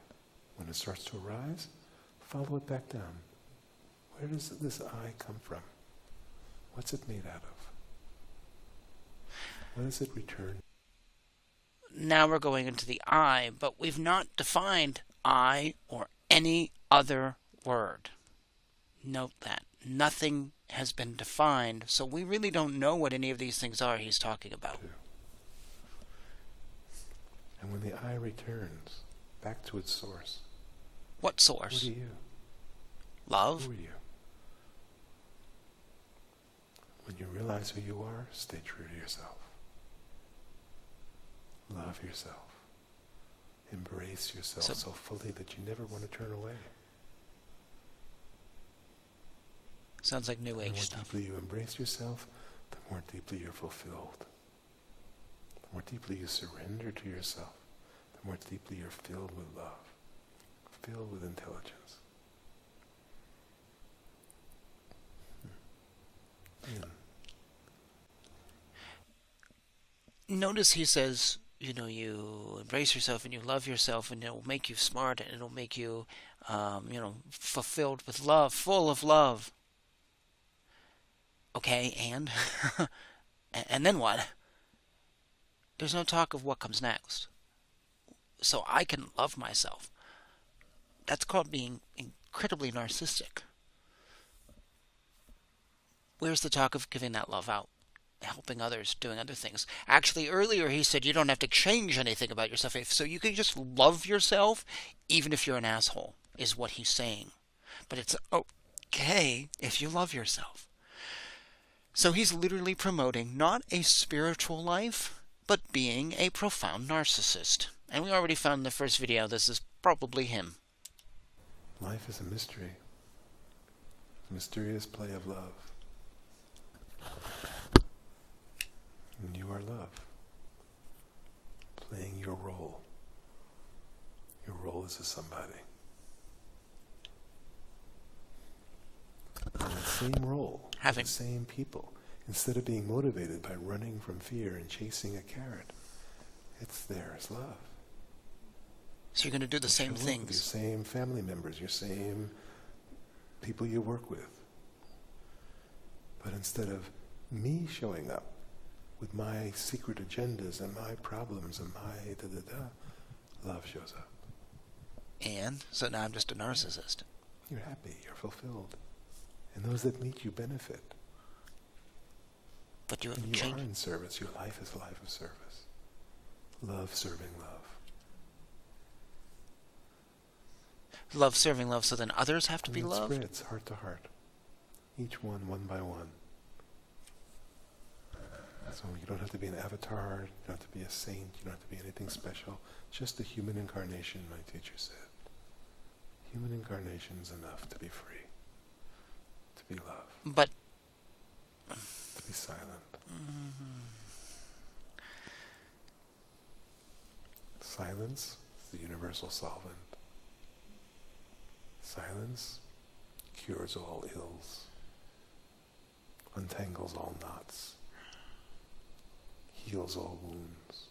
C: When it starts to arise, follow it back down. Where does this I come from? What's it made out of? What does it return?
B: Now we're going into the I, but we've not defined I or any other word. Note that. Nothing has been defined, so we really don't know what any of these things are he's talking about.
C: And when the I returns back to its source,
B: What source?
C: what are you?
B: Love?
C: Who are you? When you realize who you are, stay true to yourself. Love yourself. Embrace yourself so fully that you never want to turn away.
B: Sounds like New
C: The
B: Age
C: more
B: stuff.
C: deeply you embrace yourself, the more deeply you're fulfilled. The more deeply you surrender to yourself, the more deeply you're filled with love, filled with intelligence.
B: Notice he says, you embrace yourself and you love yourself, and it'll make you smart and it'll make you, fulfilled with love, full of love. Okay, and? And then what? There's no talk of what comes next. So I can love myself. That's called being incredibly narcissistic. Where's the talk of giving that love out? Helping others, doing other things. Actually, earlier he said you don't have to change anything about yourself. So you can just love yourself even if you're an asshole, is what he's saying. But it's okay if you love yourself. So he's literally promoting not a spiritual life, but being a profound narcissist. And we already found in the first video this is probably him.
C: Life is a mystery. A mysterious play of love. And you are love. Playing your role. Your role is a somebody. And the same role, the same people. Instead of being motivated by running from fear and chasing a carrot, it's there as love.
B: So you're going to do the same
C: With
B: things.
C: your same family members, your same people you work with. But instead of me showing up with my secret agendas and my problems and my da-da-da, love shows up.
B: And so now I'm just a narcissist.
C: You're happy, you're fulfilled. And those that meet you benefit.
B: But you
C: And
B: haven't
C: you are
B: changed.
C: in service. Your life is a life of service. Love serving love.
B: Love serving love, so then others have to
C: And
B: be
C: it
B: loved?
C: spreads heart to heart. Each one by one. So you don't have to be an avatar, you don't have to be a saint, you don't have to be anything special. Just a human incarnation, my teacher said. Human incarnation is enough to be free. To be love.
B: But
C: To be silent. Silence is the universal solvent. Silence cures all ills, untangles all knots, heals all wounds,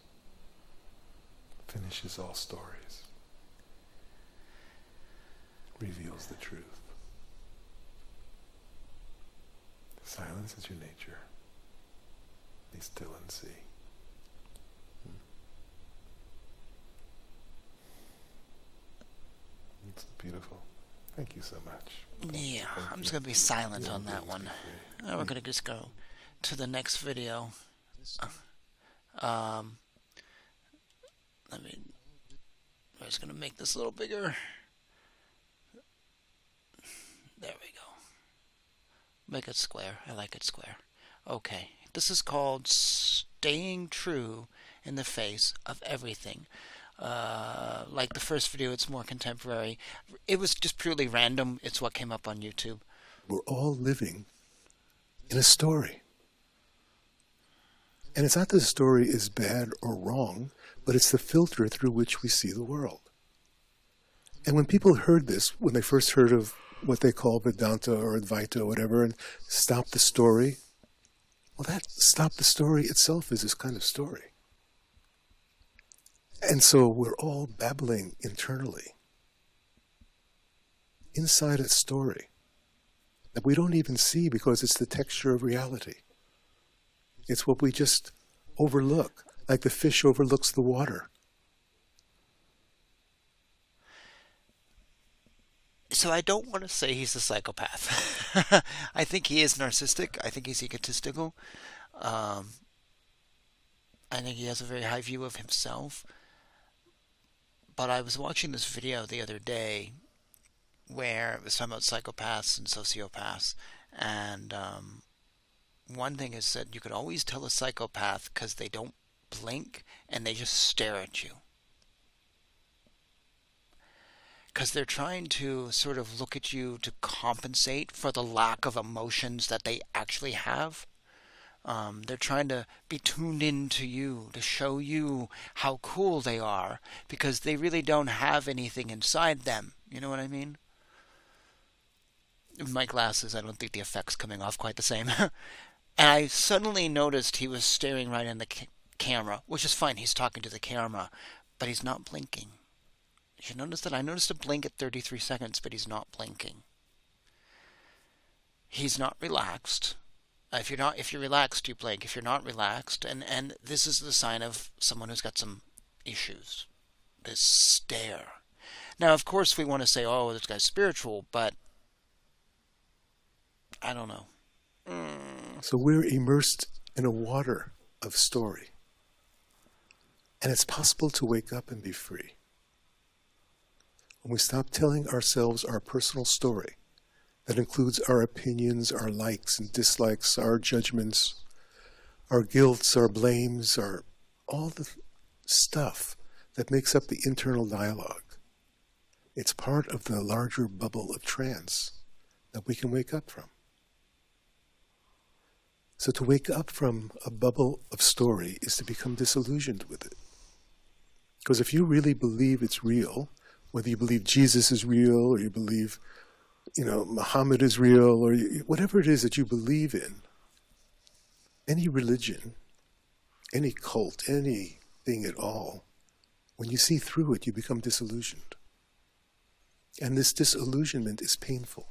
C: finishes all stories, reveals the truth. Silence is your nature. Be still and see. It's beautiful. Thank you so much.
B: yeah,
C: Thank
B: I'm
C: you.
B: just going to be silent
C: Yeah,
B: on that
C: please
B: one.
C: be free.
B: Now we're going to just go to the next video. I'm just going to make this a little bigger. There we go. Make it square. I like it square. Okay. This is called Staying True in the Face of Everything. Like the first video, it's more contemporary. It was just purely random. It's what came up on YouTube.
C: We're all living in a story. And it's not that the story is bad or wrong, but it's the filter through which we see the world. And when people heard this, when they first heard of what they call Vedanta or Advaita or whatever, and stop the story, well, that stop the story itself is this kind of story. And so we're all babbling internally, inside a story that we don't even see because it's the texture of reality. It's what we just overlook, like the fish overlooks the water.
B: So I don't want to say he's a psychopath. I think he is narcissistic. I think he's egotistical. I think he has a very high view of himself. But I was watching this video the other day where it was talking about psychopaths and sociopaths. And one thing is that you could always tell a psychopath because they don't blink and they just stare at you. Because they're trying to sort of look at you to compensate for the lack of emotions that they actually have. They're trying to be tuned into you, to show you how cool they are, because they really don't have anything inside them. You know what I mean? With my glasses, I don't think the effect's coming off quite the same. And I suddenly noticed he was staring right in the camera, which is fine. He's talking to the camera, but he's not blinking. You should notice that I noticed a blink at 33 seconds, but he's not blinking. He's not relaxed. If you're relaxed, you blink. If you're not relaxed, and this is the sign of someone who's got some issues. This stare. Now, of course, we want to say, "Oh, this guy's spiritual," but I don't know.
C: So we're immersed in a water of story, and it's possible to wake up and be free. When we stop telling ourselves our personal story, that includes our opinions, our likes and dislikes, our judgments, our guilts, our blames, all the stuff that makes up the internal dialogue. It's part of the larger bubble of trance that we can wake up from. So to wake up from a bubble of story is to become disillusioned with it. Because if you really believe it's real, whether you believe Jesus is real or you believe, Muhammad is real or whatever it is that you believe in, any religion, any cult, anything at all, when you see through it, you become disillusioned. And this disillusionment is painful.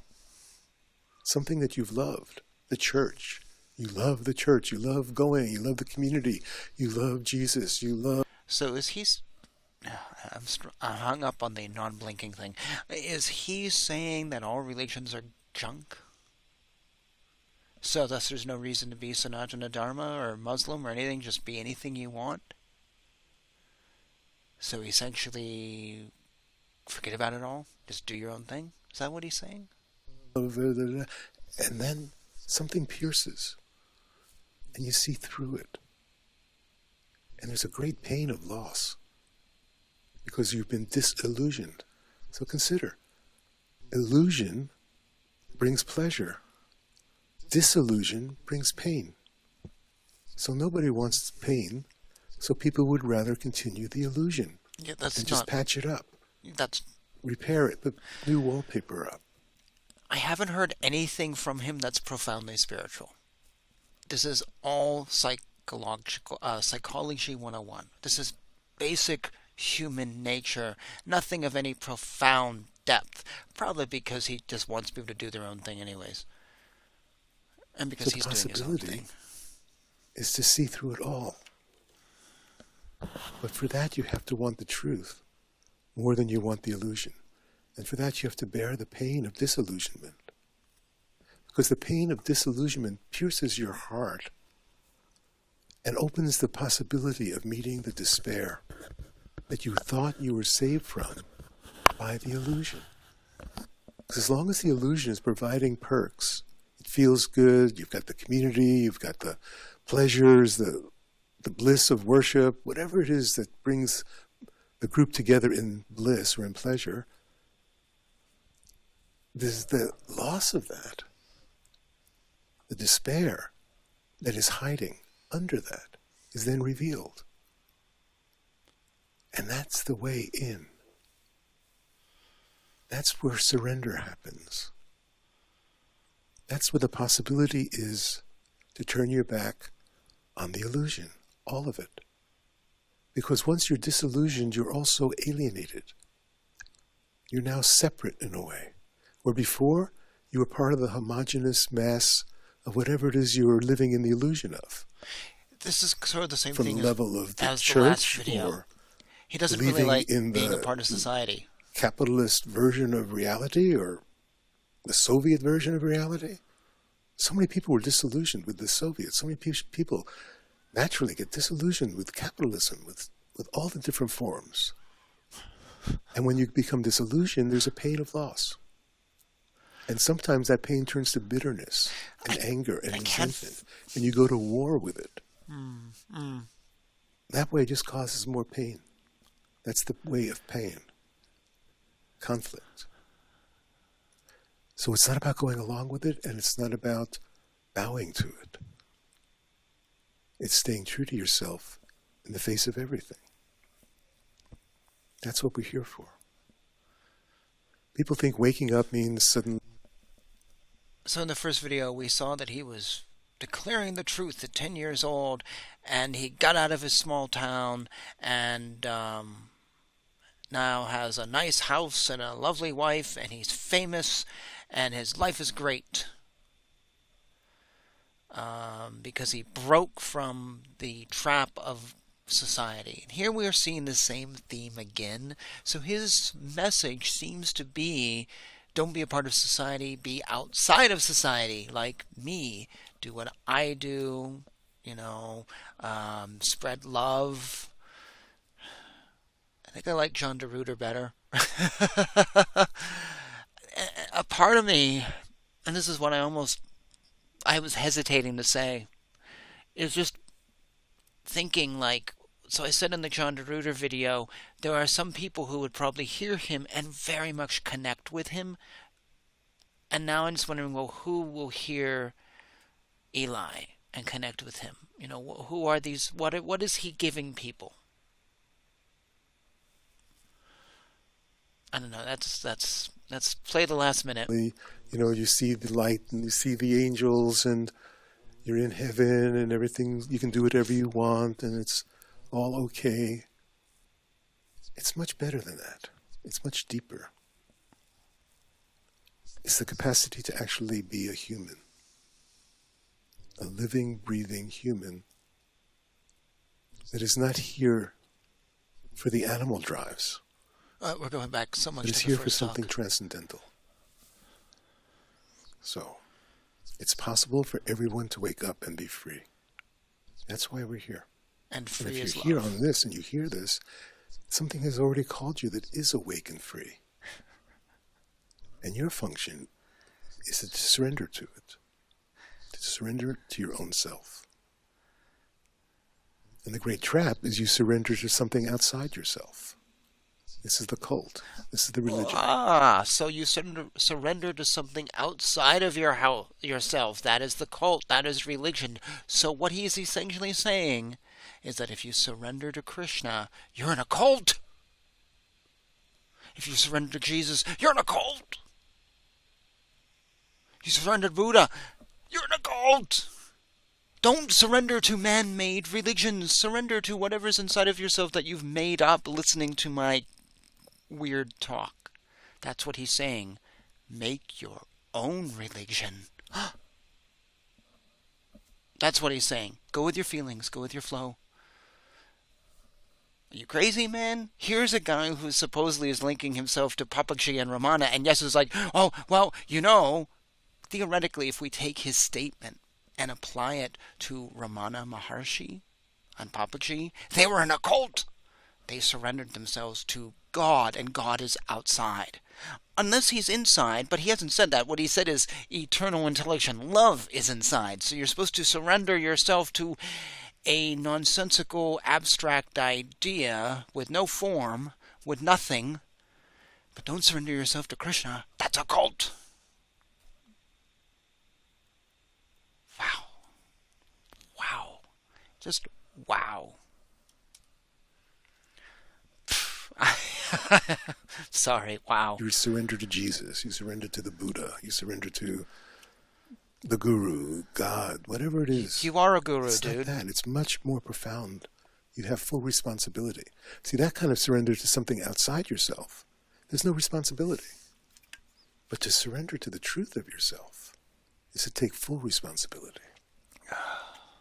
C: Something that you've loved, the church. You love the church, you love going, you love the community, you love Jesus, you love...
B: So is he... I'm hung up on the non-blinking thing. Is he saying that all religions are junk? So thus there's no reason to be Sanatana Dharma or Muslim or anything, just be anything you want? So essentially, forget about it all? Just do your own thing? Is that what he's saying?
C: And then something pierces, and you see through it. And there's a great pain of loss, because you've been disillusioned. So consider, illusion brings pleasure. Disillusion brings pain. So nobody wants pain, so people would rather continue the illusion.
B: Yeah, that's
C: and just patch it up.
B: That's...
C: Repair it, put new wallpaper up.
B: I haven't heard anything from him that's profoundly spiritual. This is all psychology 101. This is basic human nature, nothing of any profound depth, probably because he just wants people to do their own thing anyways. And because he's doing his own thing.
C: Is to see through it all. But for that you have to want the truth more than you want the illusion. And for that you have to bear the pain of disillusionment. Because the pain of disillusionment pierces your heart and opens the possibility of meeting the despair that you thought you were saved from by the illusion. Because as long as the illusion is providing perks, it feels good, you've got the community, you've got the pleasures, the bliss of worship, whatever it is that brings a group together in bliss or in pleasure, there's the loss of that, the despair that is hiding under that is then revealed. And that's the way in. That's where surrender happens. That's where the possibility is to turn your back on the illusion, all of it. Because once you're disillusioned, you're also alienated. You're now separate in a way. Where before, you were part of the homogeneous mass of whatever it is you were living in the illusion of.
B: This is sort of the same
C: From
B: thing
C: the level of the
B: as the last
C: church,
B: video.
C: or
B: He doesn't really
C: believing
B: like
C: in
B: being a
C: the
B: part of society.
C: capitalist version of reality, or the Soviet version of reality. So many people were disillusioned with the Soviets. So many people naturally get disillusioned with capitalism, with all the different forms. And when you become disillusioned, there's a pain of loss. And sometimes that pain turns to bitterness and anger and resentment. And you go to war with it. That way it just causes more pain. That's the way of pain. Conflict. So it's not about going along with it, and it's not about bowing to it. It's staying true to yourself in the face of everything. That's what we're here for. People think waking up means suddenly...
B: So in the first video, we saw that he was declaring the truth at 10 years old, and he got out of his small town, and now has a nice house and a lovely wife, and he's famous, and his life is great. Because he broke from the trap of society. And here we are seeing the same theme again. So his message seems to be, don't be a part of society, be outside of society, like me. Do what I do, spread love. I think I like John DeRuiter better. A part of me, and this is what I was hesitating to say, is just thinking so I said in the John DeRuiter video, there are some people who would probably hear him and very much connect with him. And now I'm just wondering, well, who will hear Eli and connect with him? Who are these? What is he giving people? I don't know. Let's play the last minute.
C: You see the light and you see the angels and you're in heaven and everything. You can do whatever you want and it's all okay. It's much better than that. It's much deeper. It's the capacity to actually be a human. A living, breathing human that is not here for the animal drives.
B: We're going back so much.
C: But it's here for something transcendental. So, it's possible for everyone to wake up and be free. That's why we're here.
B: And free
C: if
B: is
C: you're here
B: love.
C: on this and you hear this, something has already called you that is awake and free. And your function is to surrender to it. To surrender to your own self. And the great trap is you surrender to something outside yourself. This is the cult. This is the religion.
B: So you surrender to something outside of yourself. That is the cult. That is religion. So what he is essentially saying is that if you surrender to Krishna, you're in a cult. If you surrender to Jesus, you're in a cult. You surrender to Buddha, you're in a cult. Don't surrender to man-made religions. Surrender to whatever's inside of yourself that you've made up listening to my weird talk. That's what he's saying. Make your own religion. That's what he's saying. Go with your feelings. Go with your flow. Are you crazy, man? Here's a guy who supposedly is linking himself to Papaji and Ramana, and yes, is like, oh, well, theoretically, if we take his statement and apply it to Ramana Maharshi and Papaji, they were in a cult. They surrendered themselves to God, and God is outside. Unless he's inside, but he hasn't said that. What he said is eternal intelligent love is inside. So you're supposed to surrender yourself to a nonsensical, abstract idea with no form, with nothing, but don't surrender yourself to Krishna. That's a cult. Wow. Wow. Just wow. Sorry, wow.
C: You surrender to Jesus. You surrender to the Buddha. You surrender to the Guru, God, whatever it is.
B: You are a guru,
C: It's
B: dude.
C: not that. It's much more profound. You have full responsibility. See, that kind of surrender to something outside yourself, there's no responsibility. But to surrender to the truth of yourself is to take full responsibility.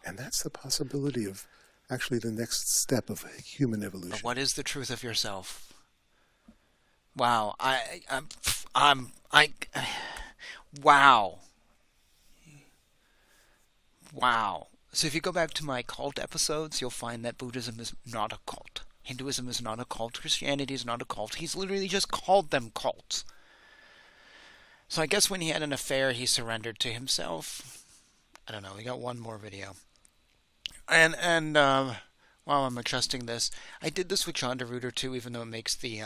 C: And that's the possibility of actually the next step of human evolution.
B: But what is the truth of yourself? Wow, wow. Wow. So if you go back to my cult episodes, you'll find that Buddhism is not a cult. Hinduism is not a cult. Christianity is not a cult. He's literally just called them cults. So I guess when he had an affair, he surrendered to himself. I don't know. We got one more video. And while I'm adjusting this, I did this with Chandraruder too, even though it makes the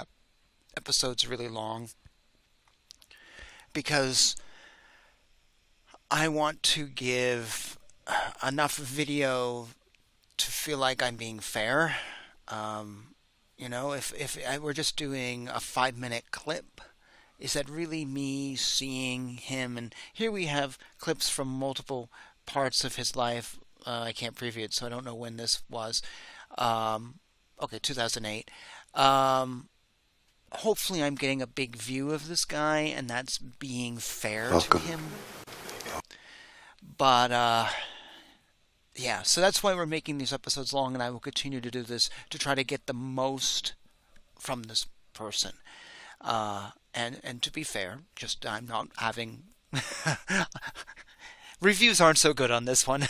B: episodes really long, because I want to give enough video to feel like I'm being fair. You know, if I were just doing a 5-minute clip, is that really me seeing him? And here we have clips from multiple parts of his life. I can't preview it, so I don't know when this was. Okay, 2008. Hopefully I'm getting a big view of this guy, and that's being fair to him. But, yeah, so that's why we're making these episodes long, and I will continue to do this to try to get the most from this person. And to be fair, just I'm not having... Reviews aren't so good on this one.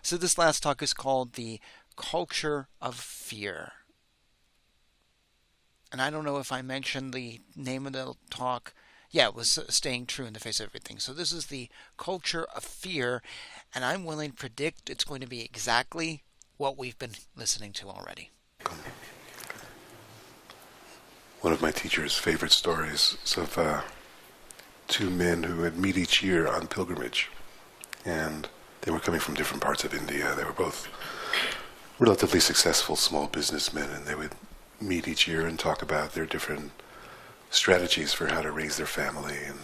B: So this last talk is called The Culture of Fear. And I don't know if I mentioned the name of the talk. Yeah, it was Staying True in the Face of Everything. So this is The Culture of Fear, and I'm willing to predict it's going to be exactly what we've been listening to already.
D: One of my teacher's favorite stories is of two men who would meet each year on pilgrimage. And they were coming from different parts of India. They were both relatively successful small businessmen, and they would meet each year and talk about their different strategies for how to raise their family and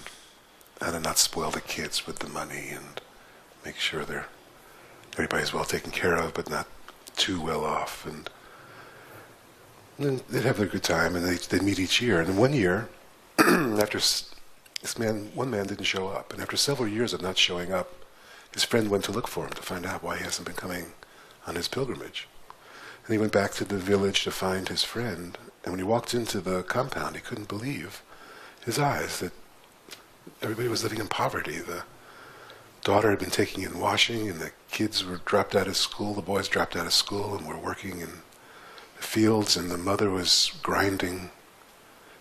D: how to not spoil the kids with the money and make sure everybody's well taken care of but not too well off. And then they'd have their good time, and they'd meet each year. And then one year, after one man didn't show up, and after several years of not showing up, his friend went to look for him to find out why he hasn't been coming on his pilgrimage. And he went back to the village to find his friend, and when he walked into the compound, he couldn't believe his eyes that everybody was living in poverty. The daughter had been taking in washing, and the kids were dropped out of school, the boys dropped out of school and were working in the fields, and the mother was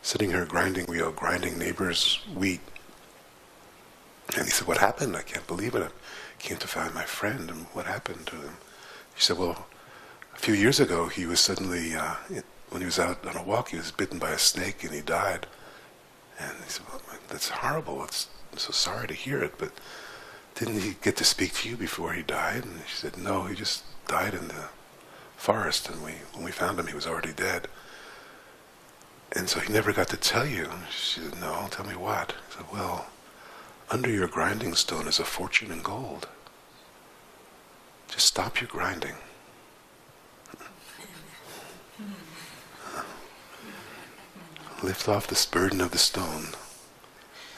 D: sitting her grinding wheel, grinding neighbors' wheat. And he said, "What happened? I can't believe it. I came to find my friend, and what happened to him?" She said, "Well, a few years ago, he was suddenly, when he was out on a walk, he was bitten by a snake and he died." And he said, "Well, that's horrible. I'm so sorry to hear it, but didn't he get to speak to you before he died?" And she said, "No, he just died in the forest, and when we found him, he was already dead. And so he never got to tell you." She said, "No, tell me what?" He said, "Well, under your grinding stone is a fortune in gold. Just stop your grinding. Lift off this burden of the stone.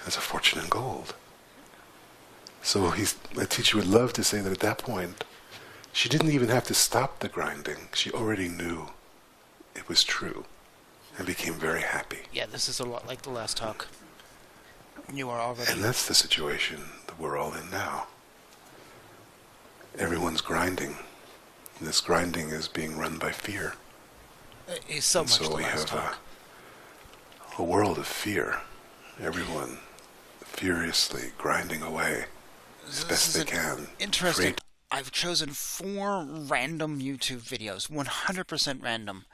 D: There's a fortune in gold." So my teacher would love to say that at that point, she didn't even have to stop the grinding. She already knew it was true and became very happy.
B: Yeah, this is a lot like the last talk. You are already...
D: And that's the situation that we're all in now. Everyone's grinding. And this grinding is being run by fear.
B: It's so
D: and
B: much
D: so
B: the
D: we
B: last
D: have
B: talk.
D: a world of fear. Everyone furiously grinding away as best they can.
B: Interesting.
D: Afraid
B: I've chosen 4 random YouTube videos, 100% random.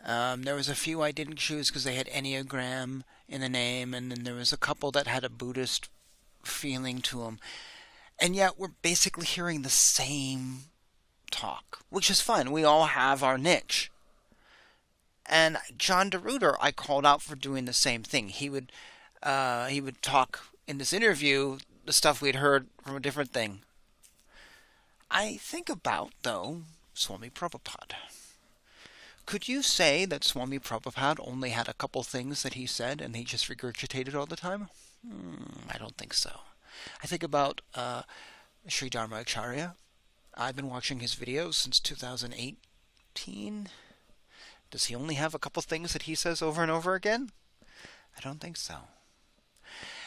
B: There was a few I didn't choose because they had Enneagram in the name, and then there was a couple that had a Buddhist feeling to them. And yet we're basically hearing the same talk, which is fun. We all have our niche. And John DeRuiter, I called out for doing the same thing. He would talk in this interview the stuff we'd heard from a different thing. I think about, though, Swami Prabhupada. Could you say that Swami Prabhupada only had a couple things that he said and he just regurgitated all the time? I don't think so. I think about Sri Dharma Acharya. I've been watching his videos since 2018. Does he only have a couple things that he says over and over again? I don't think so.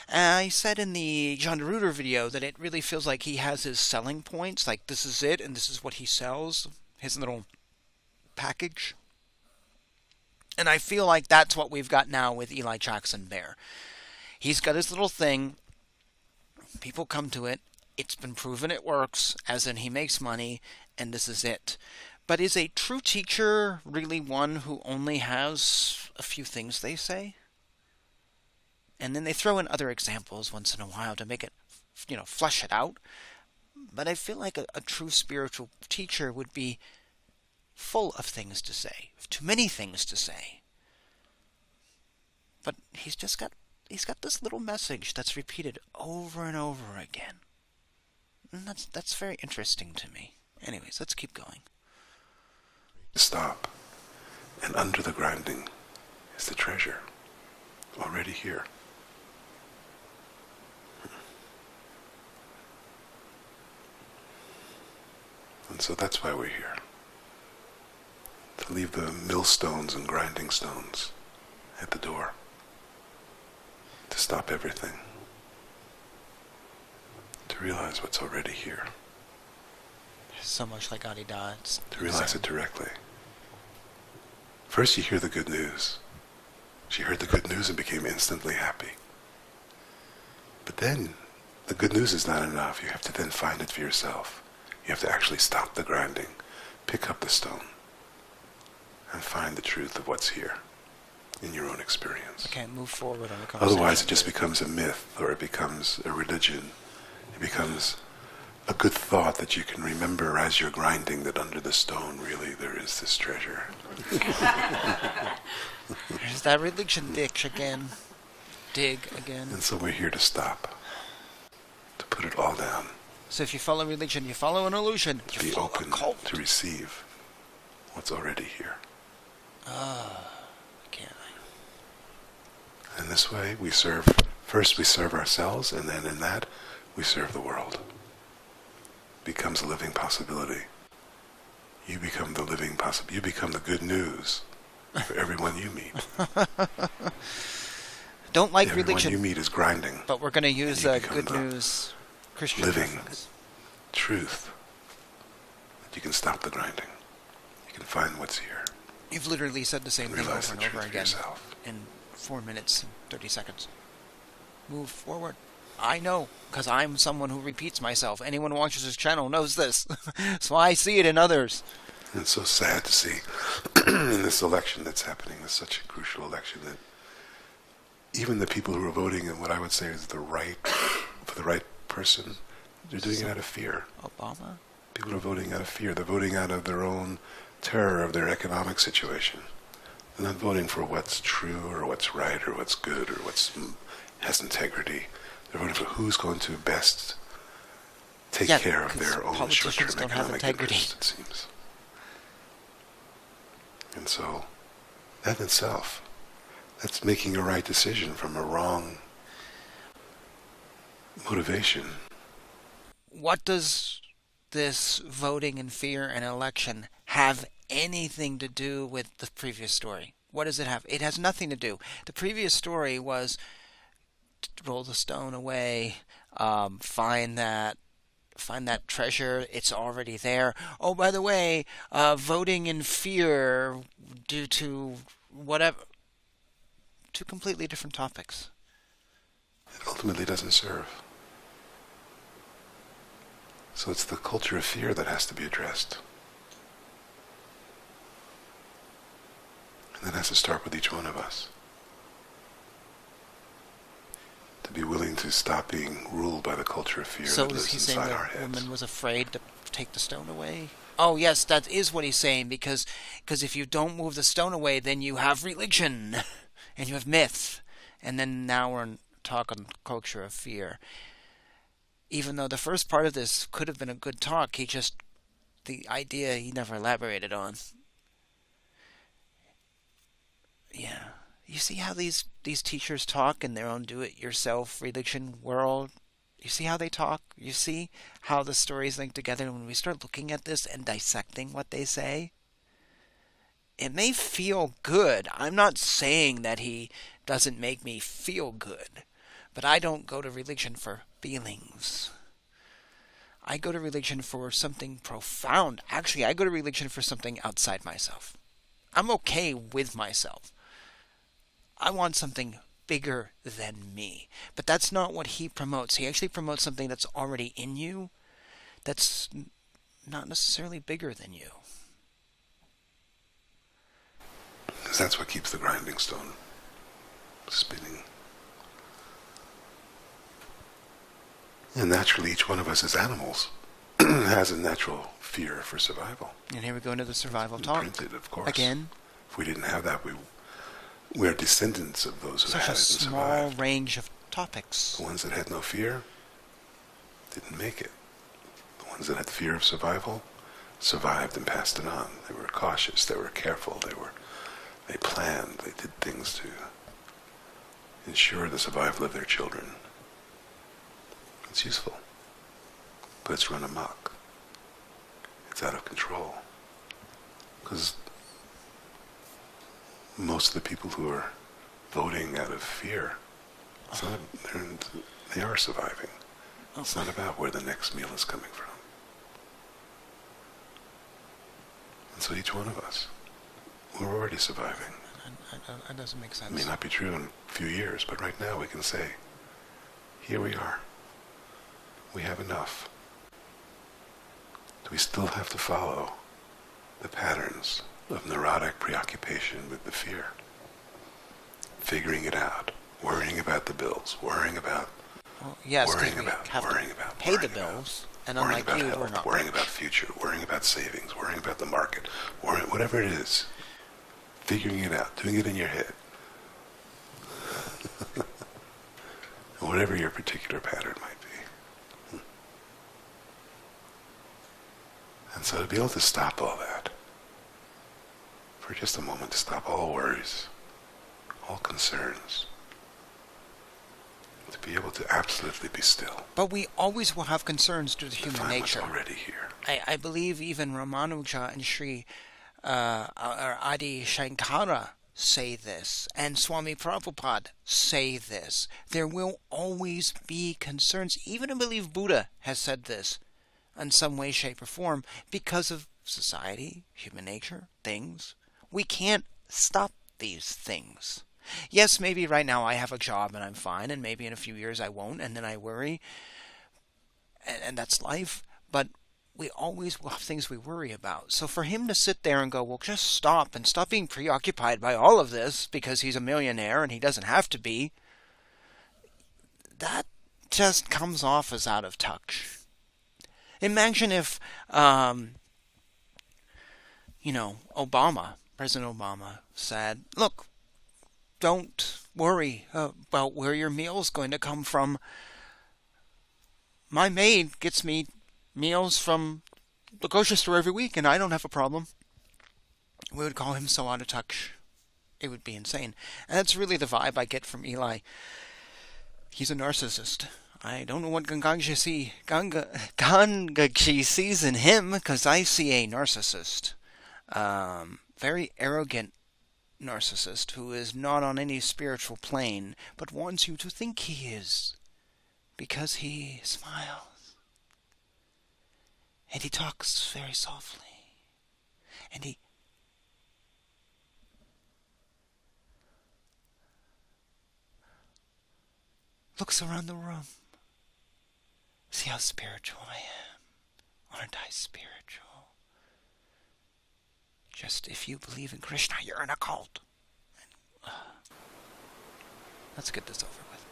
B: I said in the John DeRuiter video that it really feels like he has his selling points, like this is it and this is what he sells, his little package. And I feel like that's what we've got now with Eli Jackson Bear. He's got his little thing. People come to it. It's been proven it works, as in he makes money, and this is it. But is a true teacher really one who only has a few things they say? And then they throw in other examples once in a while to make it, flesh it out. But I feel like a true spiritual teacher would be full of things to say, too many things to say. But he's got this little message that's repeated over and over again. And that's very interesting to me. Anyways, let's keep going.
D: Stop. And under the grinding is the treasure, already here. And so that's why we're here. To leave the millstones and grinding stones at the door. To stop everything. To realize what's already here.
B: So much like Adida.
D: To realize it directly. First you hear the good news. She heard the good news and became instantly happy. But then, the good news is not enough. You have to then find it for yourself. You have to actually stop the grinding, pick up the stone, and find the truth of what's here in your own experience.
B: I can't move forward on the conversation.
D: Otherwise it just becomes a myth, or it becomes a religion. It becomes a good thought that you can remember as you're grinding that under the stone really there is this treasure.
B: There's that religion dig again.
D: And so we're here to stop, to put it all down.
B: So if you follow religion, you follow an illusion.
D: To be open to receive what's already here.
B: Can't I?
D: And this way first we serve ourselves, and then in that we serve the world. Becomes a living possibility. You become the living possibility. You become the good news for everyone you meet.
B: Don't like
D: everyone
B: religion.
D: You meet is grinding.
B: But we're going to use good news Christian
D: living
B: reference.
D: Truth. That you can stop the grinding. You can find what's here.
B: You've literally said the same thing
D: Realize
B: over
D: the
B: and over
D: truth
B: again
D: yourself.
B: in 4 minutes and 30 seconds. Move forward. I know, because I'm someone who repeats myself. Anyone who watches this channel knows this. So I see it in others.
D: And it's so sad to see in this election that's happening, it's such a crucial election, that even the people who are voting in what I would say is for the right person, they're doing it out of fear.
B: Obama?
D: People are voting out of fear. They're voting out of their own terror of their economic situation. They're not voting for what's true or what's right or what's good or has integrity. They're voting for who's going to best take care of their own short-term economic interests, it seems. And so, that in itself, that's making a right decision from a wrong motivation.
B: What does this voting in fear and election have anything to do with the previous story? What does it have? It has nothing to do. The previous story was roll the stone away, find that treasure. It's already there. Oh, by the way, voting in fear due to whatever. Two completely different topics.
D: It ultimately doesn't serve. So it's the culture of fear that has to be addressed. And that has to start with each one of us. To be willing to stop being ruled by the culture of fear
B: So
D: that
B: is
D: lives
B: he saying
D: inside our
B: the
D: heads.
B: woman was afraid to take the stone away? Oh, yes, that is what he's saying, because if you don't move the stone away, then you have religion, and you have myth, and then now we're talking culture of fear. Even though the first part of this could have been a good talk, the idea he never elaborated on. Yeah. You see how these teachers talk in their own do-it-yourself religion world? You see how they talk? You see how the stories link together when we start looking at this and dissecting what they say? It may feel good. I'm not saying that he doesn't make me feel good, but I don't go to religion for feelings. I go to religion for something profound. Actually, I go to religion for something outside myself. I'm okay with myself. I want something bigger than me. But that's not what he promotes. He actually promotes something that's already in you, that's not necessarily bigger than you.
D: Because that's what keeps the grinding stone spinning. And naturally, each one of us as animals has a natural fear for survival.
B: And here we go into the survival talk.
D: Imprinted, of course.
B: Again.
D: If we didn't have that, we are descendants of those who
B: Such
D: had
B: a
D: it and
B: small
D: survived.
B: range of topics.
D: The ones that had no fear didn't make it. The ones that had fear of survival survived and passed it on. They were cautious, they were careful, they planned, they did things to ensure the survival of their children. It's useful, but it's run amok. It's out of control. Because most of the people who are voting out of fear, they are surviving. It's not about where the next meal is coming from. And so each one of us, we're already surviving.
B: That doesn't make sense.
D: It may not be true in a few years, but right now we can say, here we are. We have enough. Do we still have to follow the patterns of neurotic preoccupation with the fear? Figuring it out, worrying about the bills, worrying about
B: yes,
D: worrying
B: we
D: about,
B: have
D: worrying
B: to
D: about,
B: pay
D: worrying
B: the
D: about,
B: bills, and
D: worrying
B: unlike
D: about
B: you,
D: health,
B: we're not.
D: worrying about future, worrying about savings, worrying about the market, worrying, whatever it is, figuring it out, doing it in your head. Whatever your particular pattern might be. And so to be able to stop all that, for just a moment, to stop all worries, all concerns, to be able to absolutely be still.
B: But we always will have concerns due to human
D: Find what's
B: nature.
D: already here.
B: I believe even Ramanuja and Sri or Adi Shankara say this, and Swami Prabhupada say this. There will always be concerns. Even I believe Buddha has said this in some way, shape, or form because of society, human nature, things. We can't stop these things. Yes, maybe right now I have a job and I'm fine, and maybe in a few years I won't, and then I worry, and that's life. But we always will have things we worry about. So for him to sit there and go, well, just stop and stop being preoccupied by all of this because he's a millionaire and he doesn't have to be, that just comes off as out of touch. Imagine if, President Obama said, look, don't worry about where your meal's going to come from. My maid gets me meals from the grocery store every week, and I don't have a problem. We would call him so out of touch. It would be insane. And that's really the vibe I get from Eli. He's a narcissist. I don't know what Gangaji sees in him, because I see a narcissist. Very arrogant narcissist who is not on any spiritual plane, but wants you to think he is, because he smiles. And he talks very softly. And he looks around the room. See how spiritual I am. Aren't I spiritual? Just if you believe in Krishna, you're in a cult. Let's get this over with.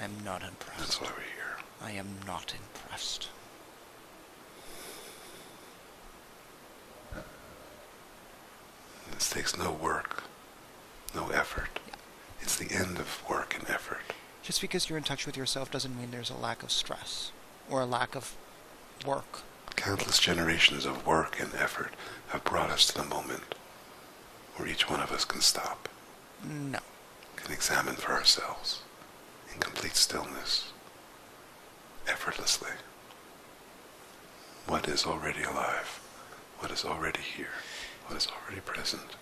B: I'm not impressed.
D: That's why we're here.
B: I am not impressed.
D: This takes no work, no effort. It's the end of work and effort.
B: Just because you're in touch with yourself doesn't mean there's a lack of stress or a lack of work.
D: Countless generations of work and effort have brought us to the moment where each one of us can stop,
B: No.
D: can examine for ourselves in complete stillness, effortlessly. What is already alive, what is already here, what is already present,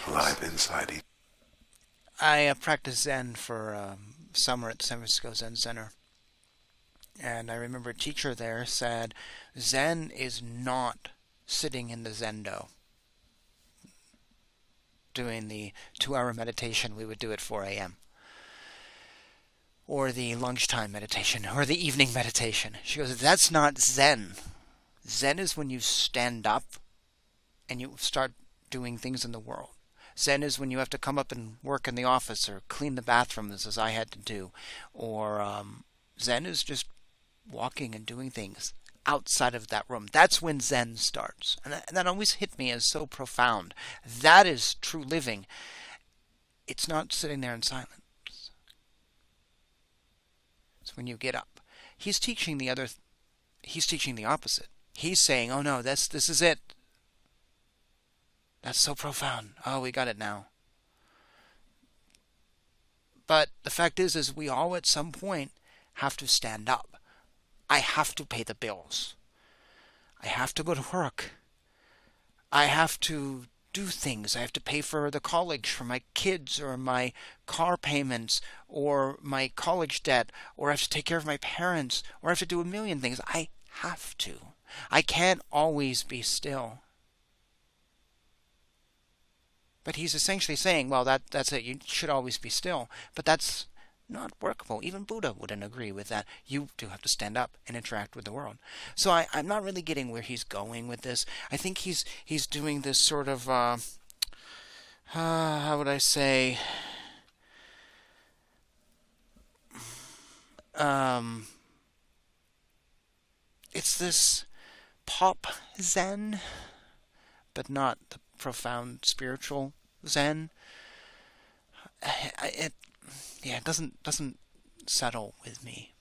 D: alive inside each.
B: I practiced Zen for summer at the San Francisco Zen Center. And I remember a teacher there said, Zen is not sitting in the Zendo doing the 2-hour meditation we would do at 4 a.m. or the lunchtime meditation or the evening meditation. She goes, that's not Zen. Zen is when you stand up and you start doing things in the world. Zen is when you have to come up and work in the office or clean the bathrooms as I had to do. Or Zen is just walking and doing things outside of that room. That's when Zen starts. And that always hit me as so profound. That is true living. It's not sitting there in silence. It's when you get up. He's teaching the opposite. He's saying, oh no, this is it. That's so profound. Oh, we got it now. But the fact is we all at some point have to stand up. I have to pay the bills. I have to go to work. I have to do things. I have to pay for the college for my kids or my car payments or my college debt, or I have to take care of my parents, or I have to do a million things. I have to. I can't always be still. But he's essentially saying, well, that's it. You should always be still. But that's not workable. Even Buddha wouldn't agree with that. You do have to stand up and interact with the world. So I'm not really getting where he's going with this. I think he's doing this sort of, how would I say, it's this pop Zen, but not the profound spiritual Zen. It doesn't settle with me.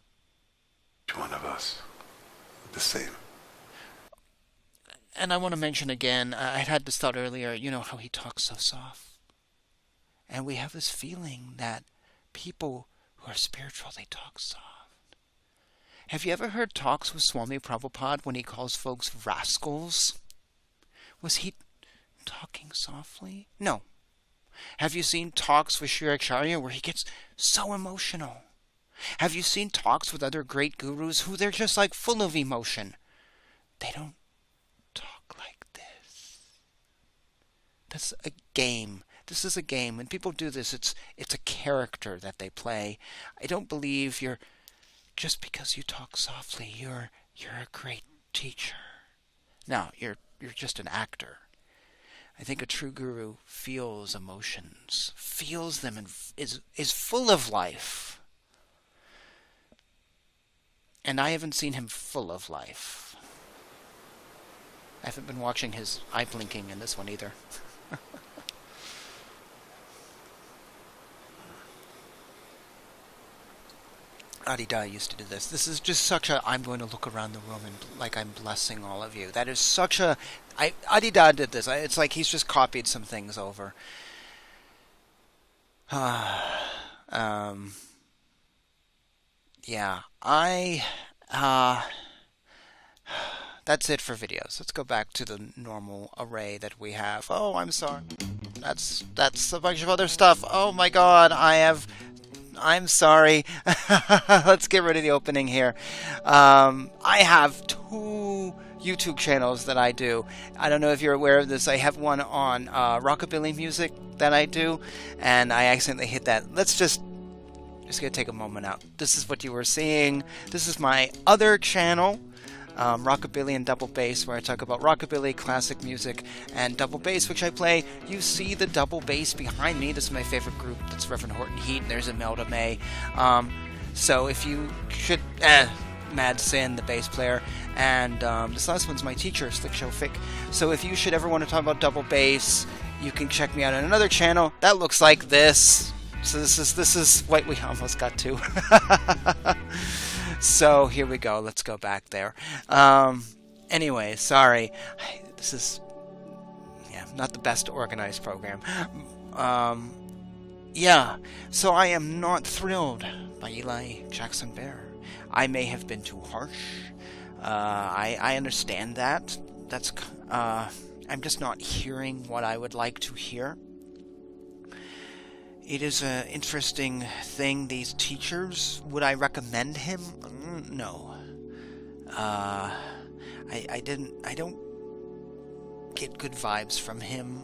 D: Each one of us, the same.
B: And I want to mention again, I had this thought earlier, you know how he talks so soft. And we have this feeling that people who are spiritual, they talk soft. Have you ever heard talks with Swami Prabhupada when he calls folks rascals? Was he talking softly? No. Have you seen talks with Sri Acharya where he gets so emotional? Have you seen talks with other great gurus who they're just like full of emotion? They don't talk like this. That's a game. This is a game. When people do this, it's a character that they play. I don't believe you're just because you talk softly, you're a great teacher. No, you're just an actor. I think a true guru feels emotions, feels them, and is full of life. And I haven't seen him full of life. I haven't been watching his eye blinking in this one either. Adida used to do this. This is just such a, I'm going to look around the room and like I'm blessing all of you. That is such a, Adida did this. It's like he's just copied some things over. Yeah, that's it for videos. Let's go back to the normal array that we have. Oh, I'm sorry. That's a bunch of other stuff. Oh my god, I'm sorry. Let's get rid of the opening here. I have 2 YouTube channels that I do. I don't know if you're aware of this. I have one on rockabilly music that I do, and I accidentally hit that. Let's just just gonna take a moment out. This is what you were seeing. This is my other channel, Rockabilly and Double Bass, where I talk about rockabilly, classic music, and double bass, which I play. You see the double bass behind me. This is my favorite group. That's Reverend Horton Heat, and there's Imelda May. So if you should, Mad Sin, the bass player, and this last one's my teacher, Slick Shofik. So if you should ever want to talk about double bass, you can check me out on another channel that looks like this. So this is what we almost got to. So here we go. Let's go back there. Anyway, sorry. This is not the best organized program. So I am not thrilled by Eli Jackson Bear. I may have been too harsh. I understand that. That's I'm just not hearing what I would like to hear. It is an interesting thing, these teachers. Would I recommend him? No. I don't get good vibes from him.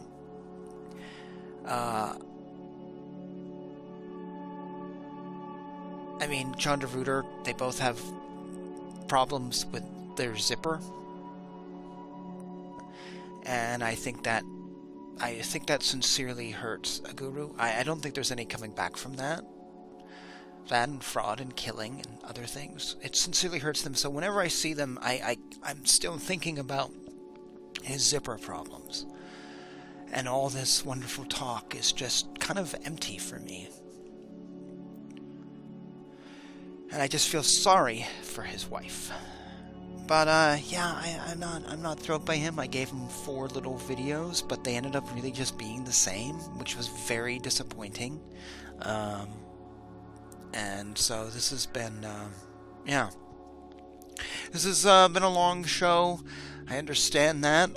B: I mean, John DeRuiter, they both have problems with their zipper. And I think that sincerely hurts a guru. I don't think there's any coming back from that. That and fraud and killing and other things. It sincerely hurts them. So whenever I see them, I'm still thinking about his zipper problems. And all this wonderful talk is just kind of empty for me. And I just feel sorry for his wife. But I'm not thrilled by him. I gave him 4 little videos, but they ended up really just being the same, which was very disappointing. And so this has been, this has been a long show. I understand that.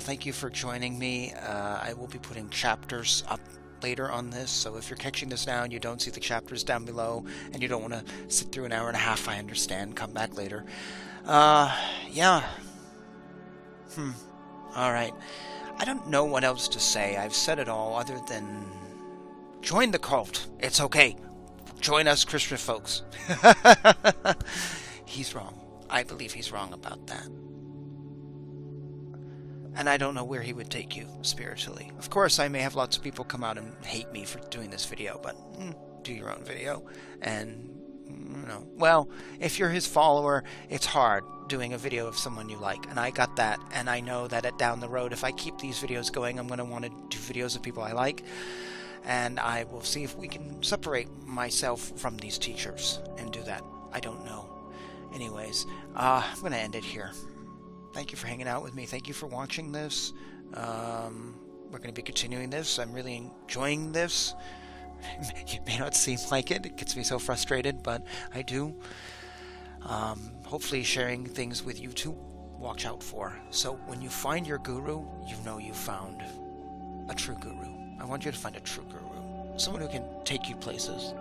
B: Thank you for joining me. I will be putting chapters up later on this, so if you're catching this now and you don't see the chapters down below, and you don't want to sit through an hour and a half, I understand. Come back later. Alright. I don't know what else to say. I've said it all other than join the cult. It's okay. Join us Christian folks. He's wrong. I believe he's wrong about that. And I don't know where he would take you spiritually. Of course, I may have lots of people come out and hate me for doing this video, but do your own video. And well, if you're his follower, it's hard doing a video of someone you like, and I got that, and I know that down the road, if I keep these videos going, I'm going to want to do videos of people I like, and I will see if we can separate myself from these teachers and do that. I don't know. Anyways, I'm going to end it here. Thank you for hanging out with me. Thank you for watching this. We're going to be continuing this. I'm really enjoying this. It may not seem like it. It gets me so frustrated, but I do. Hopefully sharing things with you to watch out for. So when you find your guru, you know you found a true guru. I want you to find a true guru. Someone who can take you places.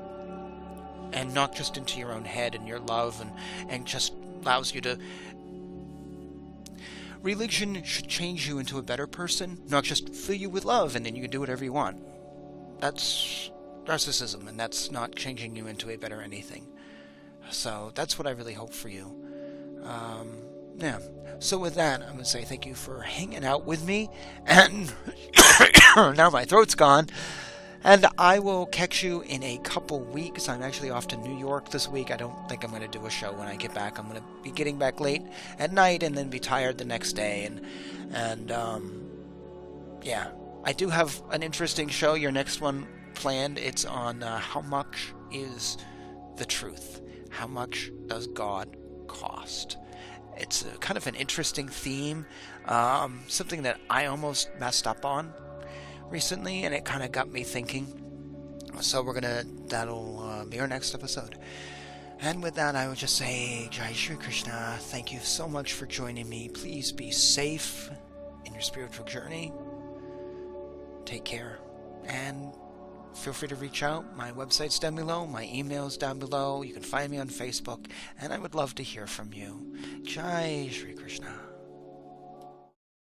B: And not just into your own head and your love and just allows you to... Religion should change you into a better person, not just fill you with love and then you can do whatever you want. That's narcissism, and that's not changing you into a better anything. So that's what I really hope for you. So with that, I'm going to say thank you for hanging out with me, and now my throat's gone, and I will catch you in a couple weeks. I'm actually off to New York this week. I don't think I'm going to do a show when I get back. I'm going to be getting back late at night and then be tired the next day, and I do have an interesting show. Your next one planned. It's on how much is the truth? How much does God cost? It's kind of an interesting theme, something that I almost messed up on recently, and it kind of got me thinking. So that'll be our next episode. And with that, I would just say, Jai Shri Krishna, thank you so much for joining me. Please be safe in your spiritual journey. Take care, and feel free to reach out. My website's down below, my email's down below. You can find me on Facebook, and I would love to hear from you. Jai Shri Krishna.